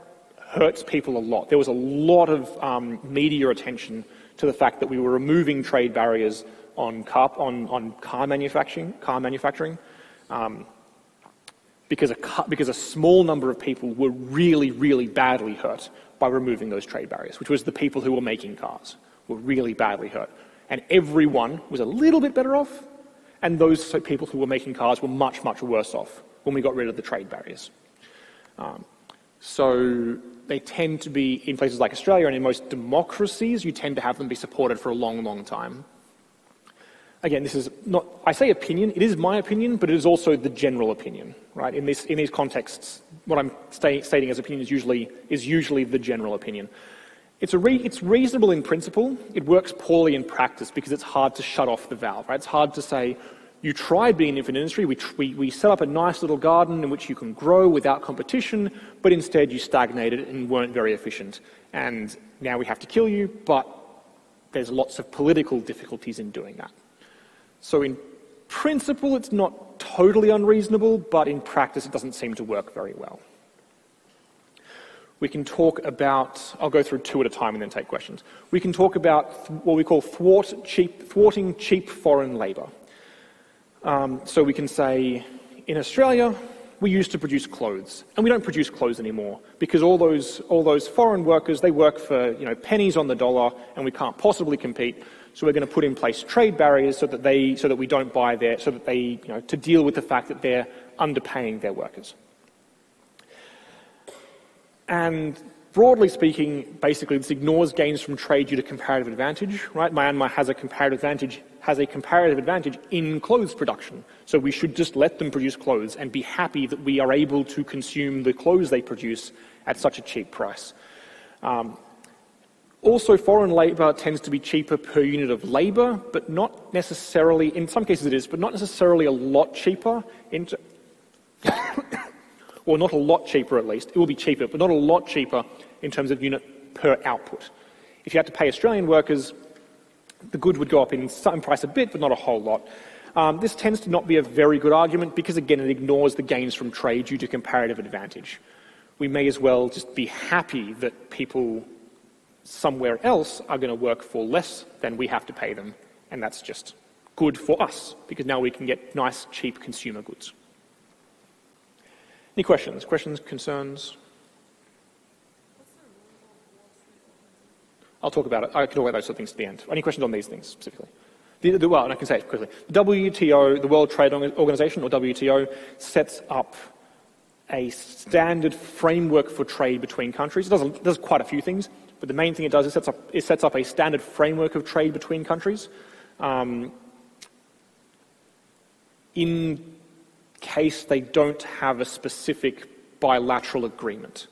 hurts people a lot. There was a lot of media attention to the fact that we were removing trade barriers on car manufacturing, because a small number of people were really, really badly hurt by removing those trade barriers, which was the people who were making cars were really badly hurt. And everyone was a little bit better off, and those people who were making cars were much, much worse off when we got rid of the trade barriers. So they tend to be, in places like Australia and in most democracies, you tend to have them be supported for a long, long time. Again, this is not, I say opinion, it is my opinion, but it is also the general opinion, right? In these contexts, what I'm stating as opinion is usually the general opinion. It's reasonable in principle. It works poorly in practice because it's hard to shut off the valve, right? It's hard to say, you tried being an infant industry, we set up a nice little garden in which you can grow without competition, but instead you stagnated and weren't very efficient. And now we have to kill you, but there's lots of political difficulties in doing that. So in principle, it's not totally unreasonable, but in practice, it doesn't seem to work very well. We can talk about, I'll go through two at a time and then take questions. We can talk about what we call thwarting cheap foreign labour. So we can say, in Australia, we used to produce clothes, and we don't produce clothes anymore because all those foreign workers, they work for pennies on the dollar, and we can't possibly compete. So we're going to put in place trade barriers so that we don't buy their, so that they to deal with the fact that they're underpaying their workers. And broadly speaking, basically this ignores gains from trade due to comparative advantage. Right? Myanmar has a comparative advantage in clothes production. So we should just let them produce clothes and be happy that we are able to consume the clothes they produce at such a cheap price. Also, foreign labour tends to be cheaper per unit of labour, but not necessarily, in some cases it is, but not necessarily a lot cheaper. Or not a lot cheaper at least. It will be cheaper, but not a lot cheaper in terms of unit per output. If you had to pay Australian workers, the good would go up in some price a bit, but not a whole lot. This tends to not be a very good argument because, again, it ignores the gains from trade due to comparative advantage. We may as well just be happy that people somewhere else are going to work for less than we have to pay them, and that's just good for us because now we can get nice, cheap consumer goods. Any questions? Questions, concerns? I'll talk about it. I can talk about those sort of things at the end. Any questions on these things specifically? Well, and I can say it quickly. The WTO, the World Trade Organization, or WTO, sets up a standard framework for trade between countries. It does quite a few things, but the main thing it does is it sets up a standard framework of trade between countries. In case they don't have a specific bilateral agreement.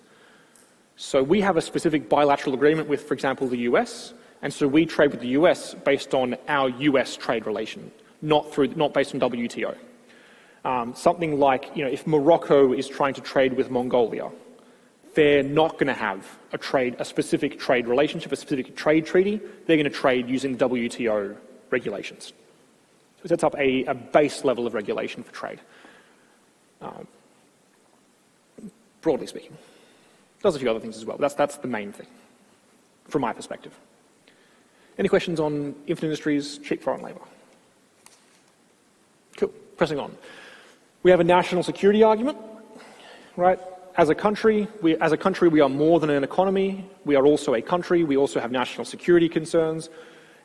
So we have a specific bilateral agreement with, for example, the US, and so we trade with the US based on our US trade relation, not based on WTO. Something like, if Morocco is trying to trade with Mongolia, they're not going to have a specific trade relationship, a specific trade treaty. They're going to trade using WTO regulations. So it sets up a base level of regulation for trade. Broadly speaking. Does a few other things as well, but that's the main thing, from my perspective. Any questions on infant industries, cheap foreign labour? Cool. Pressing on. We have a national security argument, right? As a country, we are more than an economy. We are also a country. We also have national security concerns.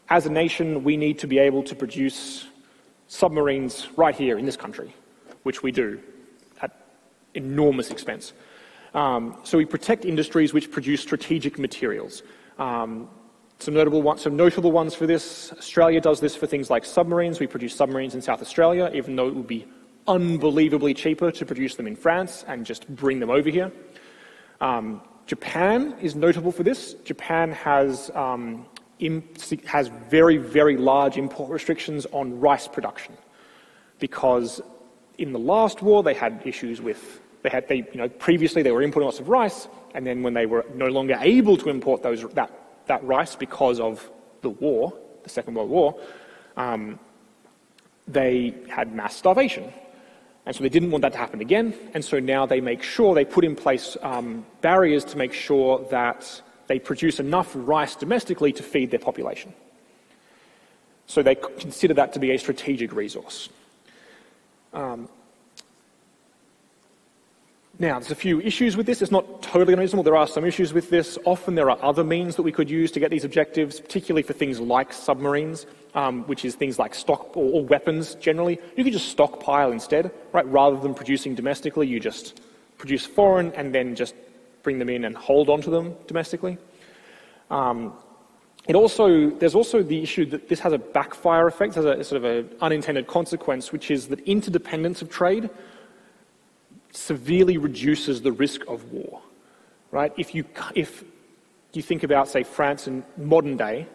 As a nation, we need to be able to produce submarines right here in this country, which we do at enormous expense. So we protect industries which produce strategic materials. Some notable ones for this. Australia does this for things like submarines. We produce submarines in South Australia, even though it would be unbelievably cheaper to produce them in France and just bring them over here. Japan is notable for this. Japan has very, very large import restrictions on rice production because in the last war they had issues with previously they were importing lots of rice, and then when they were no longer able to import that rice because of the war, the Second World War, they had mass starvation. And so they didn't want that to happen again, and so now they put in place barriers to make sure that they produce enough rice domestically to feed their population. So they consider that to be a strategic resource. Now, there's a few issues with this. It's not totally unreasonable. There are some issues with this. Often there are other means that we could use to get these objectives, particularly for things like submarines, which is things like stock or weapons generally. You could just stockpile instead, right? Rather than producing domestically, you just produce foreign and then just bring them in and hold onto them domestically. There's also the issue that this has a backfire effect, has a sort of an unintended consequence, which is that interdependence of trade severely reduces the risk of war, right? If you think about, say, France and modern day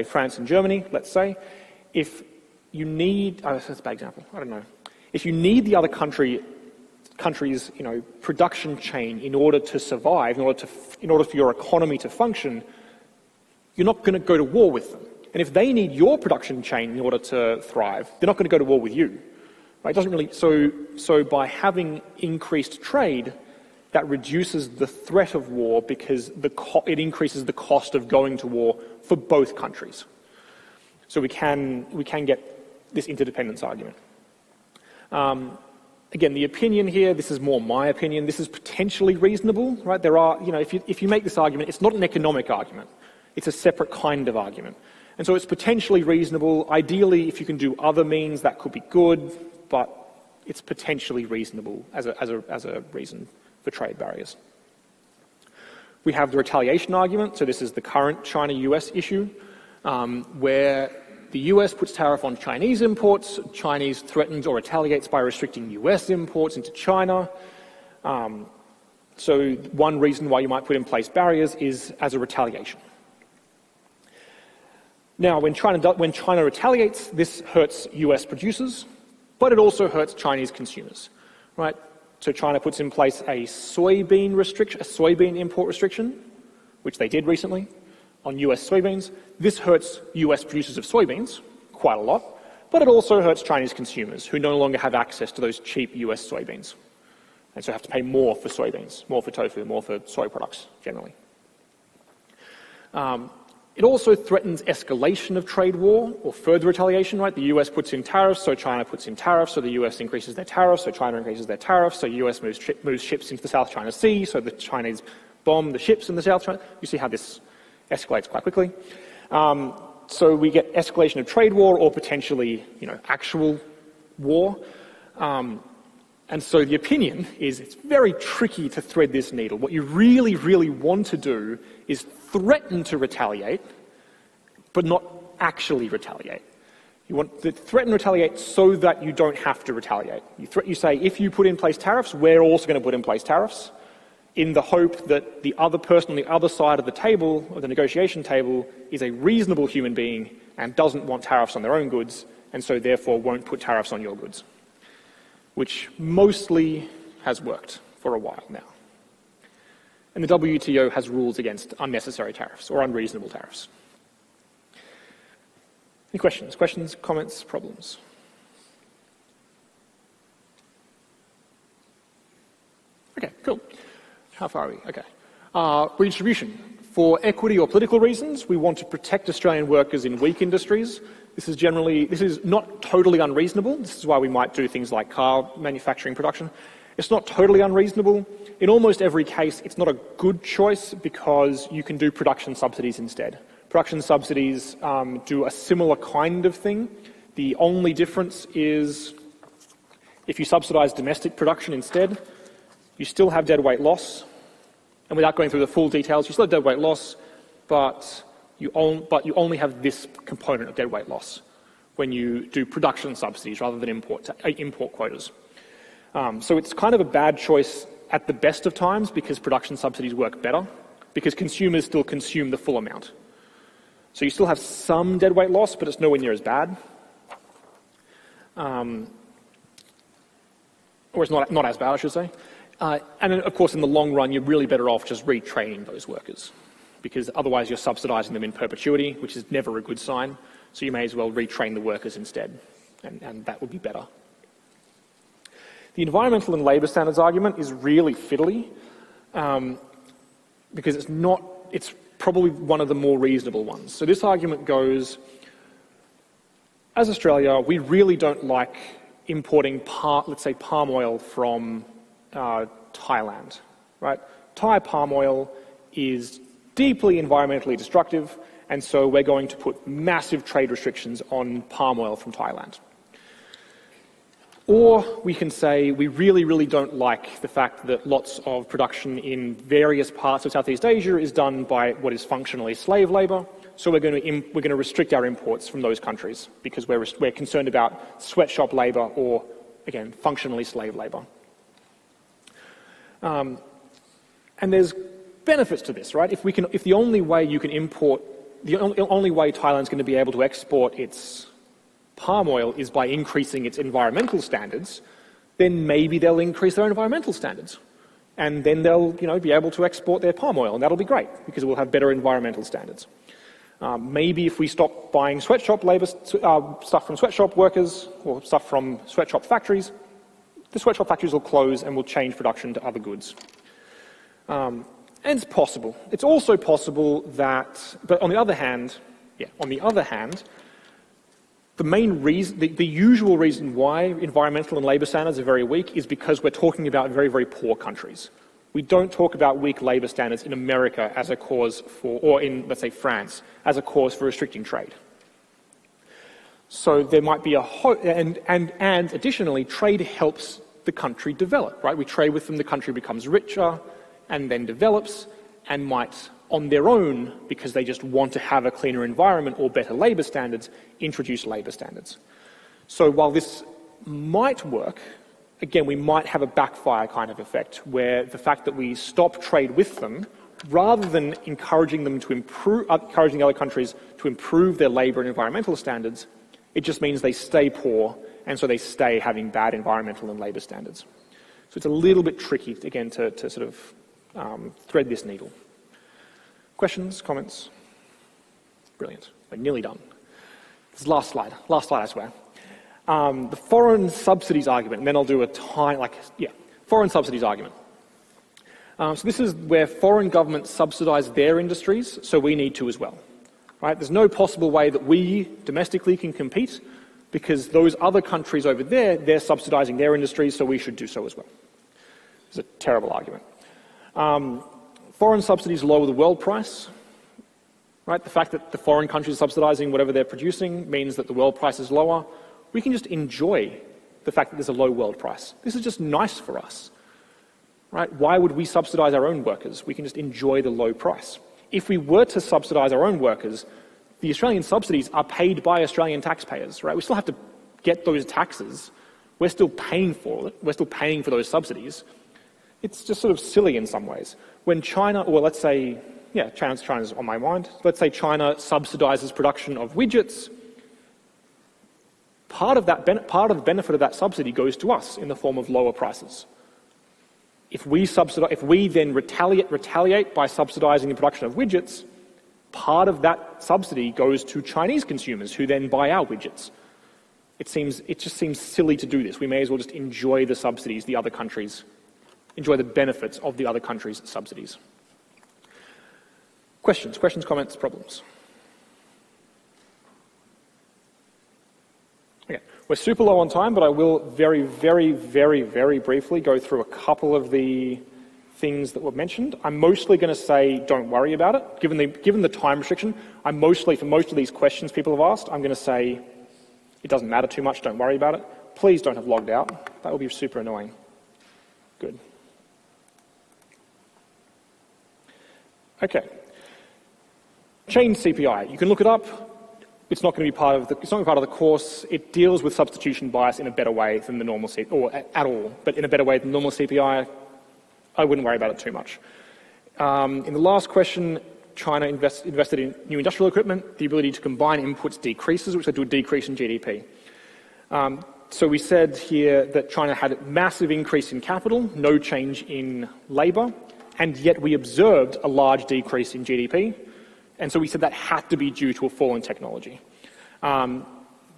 France and Germany, let's say, if you need, that's a bad example, I don't know. If you need the other country's, production chain in order to survive, in order for your economy to function, you're not going to go to war with them. And if they need your production chain in order to thrive, they're not going to go to war with you. Right? It doesn't really. So by having increased trade, that reduces the threat of war because it increases the cost of going to war for both countries. So we can get this interdependence argument. Again, the opinion here, this is more my opinion, this is potentially reasonable, right? There are, if you make this argument, it's not an economic argument. It's a separate kind of argument. And so it's potentially reasonable. Ideally, if you can do other means, that could be good, but it's potentially reasonable as a reason for trade barriers. We have the retaliation argument. So this is the current China-US issue, where the US puts tariff on Chinese imports, Chinese threatens or retaliates by restricting US imports into China. So one reason why you might put in place barriers is as a retaliation. Now, when China retaliates, this hurts US producers, but it also hurts Chinese consumers, right? So China puts in place a soybean import restriction, which they did recently, on US soybeans. This hurts US producers of soybeans quite a lot, but it also hurts Chinese consumers who no longer have access to those cheap US soybeans, and so have to pay more for soybeans, more for tofu, more for soy products generally. It also threatens escalation of trade war or further retaliation, right? The US puts in tariffs, so China puts in tariffs, so the US increases their tariffs, so China increases their tariffs, so US moves ships into the South China Sea, so the Chinese bomb the ships in the South China. You see how this escalates quite quickly. So we get escalation of trade war or potentially, actual war. And so the opinion is it's very tricky to thread this needle. What you really, really want to do is threaten to retaliate, but not actually retaliate. You want to threaten and retaliate so that you don't have to retaliate. You say, if you put in place tariffs, we're also going to put in place tariffs, in the hope that the other person on the other side of the table, or the negotiation table, is a reasonable human being and doesn't want tariffs on their own goods, and so therefore won't put tariffs on your goods, which mostly has worked for a while now. And the WTO has rules against unnecessary tariffs or unreasonable tariffs. Any questions? Questions, comments, problems? Okay, cool. How far are we? Okay. Redistribution. For equity or political reasons, we want to protect Australian workers in weak industries. This is not totally unreasonable. This is why we might do things like car manufacturing production. It's not totally unreasonable. In almost every case, it's not a good choice because you can do production subsidies instead. Production subsidies do a similar kind of thing. The only difference is if you subsidise domestic production instead, you still have deadweight loss. And without going through the full details, you still have deadweight loss, but you only have this component of deadweight loss when you do production subsidies rather than import quotas. So it's kind of a bad choice at the best of times because production subsidies work better, because consumers still consume the full amount. So you still have some deadweight loss, but it's nowhere near as bad. Or it's not as bad, I should say. And then, of course, in the long run, you're really better off just retraining those workers, because otherwise you're subsidising them in perpetuity, which is never a good sign. So you may as well retrain the workers instead, and that would be better. The environmental and labour standards argument is really fiddly, because it's probably one of the more reasonable ones. So this argument goes, as Australia, we really don't like importing, let's say, palm oil from Thailand, right? Thai palm oil is deeply environmentally destructive, and so we're going to put massive trade restrictions on palm oil from Thailand. Or we can say we really, really don't like the fact that lots of production in various parts of Southeast Asia is done by what is functionally slave labour, so we're going to restrict our imports from those countries because we're concerned about sweatshop labour or, again, functionally slave labour. And there's benefits to this, right? If the only way you can import, the only way Thailand's going to be able to export its palm oil is by increasing its environmental standards, then maybe they'll increase their environmental standards. And then they'll, be able to export their palm oil, and that'll be great because we'll have better environmental standards. Maybe if we stop buying sweatshop labour, stuff from sweatshop workers or stuff from sweatshop factories, the sweatshop factories will close and we'll change production to other goods. And it's possible. It's also possible that, but on the other hand, the main reason, the usual reason why environmental and labour standards are very weak is because we're talking about very, very poor countries. We don't talk about weak labour standards in America as a cause for, or in, let's say, France, as a cause for restricting trade. So there might be and additionally, trade helps the country develop, right? We trade with them, the country becomes richer and then develops and might, on their own, because they just want to have a cleaner environment or better labour standards, introduce labour standards. So while this might work, again, we might have a backfire kind of effect where the fact that we stop trade with them, rather than encouraging them to encouraging other countries to improve their labour and environmental standards, it just means they stay poor, and so they stay having bad environmental and labour standards. So it's a little bit tricky, again, to sort of thread this needle. Questions, comments? Brilliant. We're nearly done. This is the last slide, I swear. The foreign subsidies argument, and then I'll do a foreign subsidies argument. So this is where foreign governments subsidise their industries, so we need to as well. Right? There's no possible way that we domestically can compete because those other countries over there, they're subsidising their industries, so we should do so as well. It's a terrible argument. Foreign subsidies lower the world price. Right? The fact that the foreign countries are subsidising whatever they're producing means that the world price is lower. We can just enjoy the fact that there's a low world price. This is just nice for us. Right? Why would we subsidise our own workers? We can just enjoy the low price. If we were to subsidise our own workers, the Australian subsidies are paid by Australian taxpayers, right? We still have to get those taxes. We're still paying for it. We're still paying for those subsidies. It's just sort of silly in some ways. When China, or let's say, China's on my mind. Let's say China subsidises production of widgets. Part of the benefit of that subsidy goes to us in the form of lower prices. If we then retaliate by subsidising the production of widgets, part of that subsidy goes to Chinese consumers who then buy our widgets. It just seems silly to do this. We may as well just enjoy the subsidies the other countries, enjoy the benefits of the other countries' subsidies. Questions, comments, problems? Okay. We're super low on time, but I will very, very, very, very briefly go through a couple of the things that were mentioned. I'm mostly going to say don't worry about it. Given the time restriction, for most of these questions people have asked, I'm going to say it doesn't matter too much, don't worry about it. Please don't have logged out. That would be super annoying. Good. Okay. Change CPI. You can look it up. It's not going to be part of the course. It deals with substitution bias in a better way than the normal CPI, or at all, but in a better way than normal CPI. I wouldn't worry about it too much. In the last question, China invested in new industrial equipment. The ability to combine inputs decreases, which led to a decrease in GDP. So we said here that China had a massive increase in capital, no change in labour, and yet we observed a large decrease in GDP. And so we said that had to be due to a fall in technology.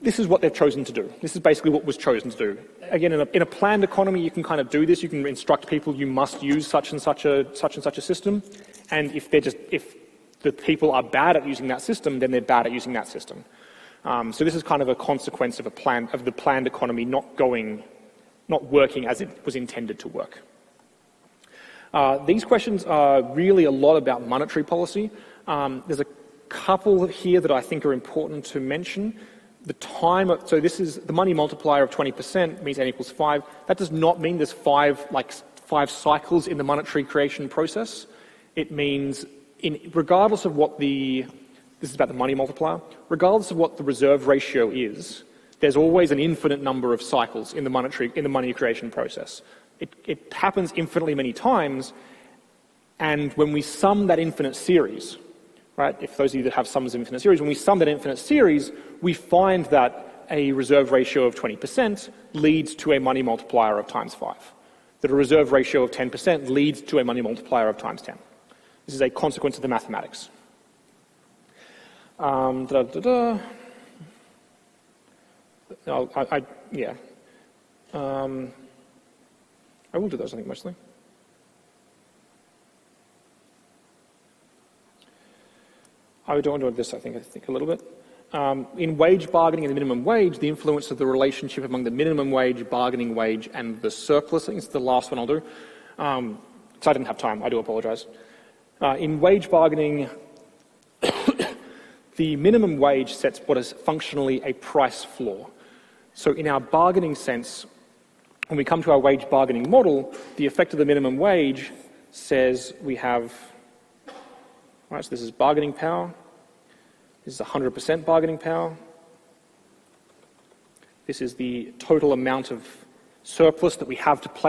This is what they've chosen to do. This is basically what was chosen to do. Again, in a planned economy, you can kind of do this. You can instruct people you must use such and such a system. And if the people are bad at using that system, then they're bad at using that system. So this is kind of a consequence of the planned economy not working as it was intended to work. These questions are really a lot about monetary policy. There's a couple here that I think are important to mention. So this is the money multiplier of 20% means n equals 5. That does not mean there's five cycles in the monetary creation process. It means regardless of what this is about the money multiplier, regardless of what the reserve ratio is, there's always an infinite number of cycles in the money creation process. It happens infinitely many times, and when we sum that infinite series, right, if those of you that have sums of infinite series, when we sum that infinite series, we find that a reserve ratio of 20% leads to a money multiplier of times 5. That a reserve ratio of 10% leads to a money multiplier of times 10. This is a consequence of the mathematics. I will do those, I think, mostly. I would do this, I think a little bit. In wage bargaining and the minimum wage, the influence of the relationship among the minimum wage, bargaining wage, and the surplus. I think it's the last one I'll do. So I didn't have time, I do apologise. In wage bargaining, the minimum wage sets what is functionally a price floor. So in our bargaining sense, when we come to our wage bargaining model, the effect of the minimum wage says we have, right, so this is bargaining power. This is 100% bargaining power. This is the total amount of surplus that we have to play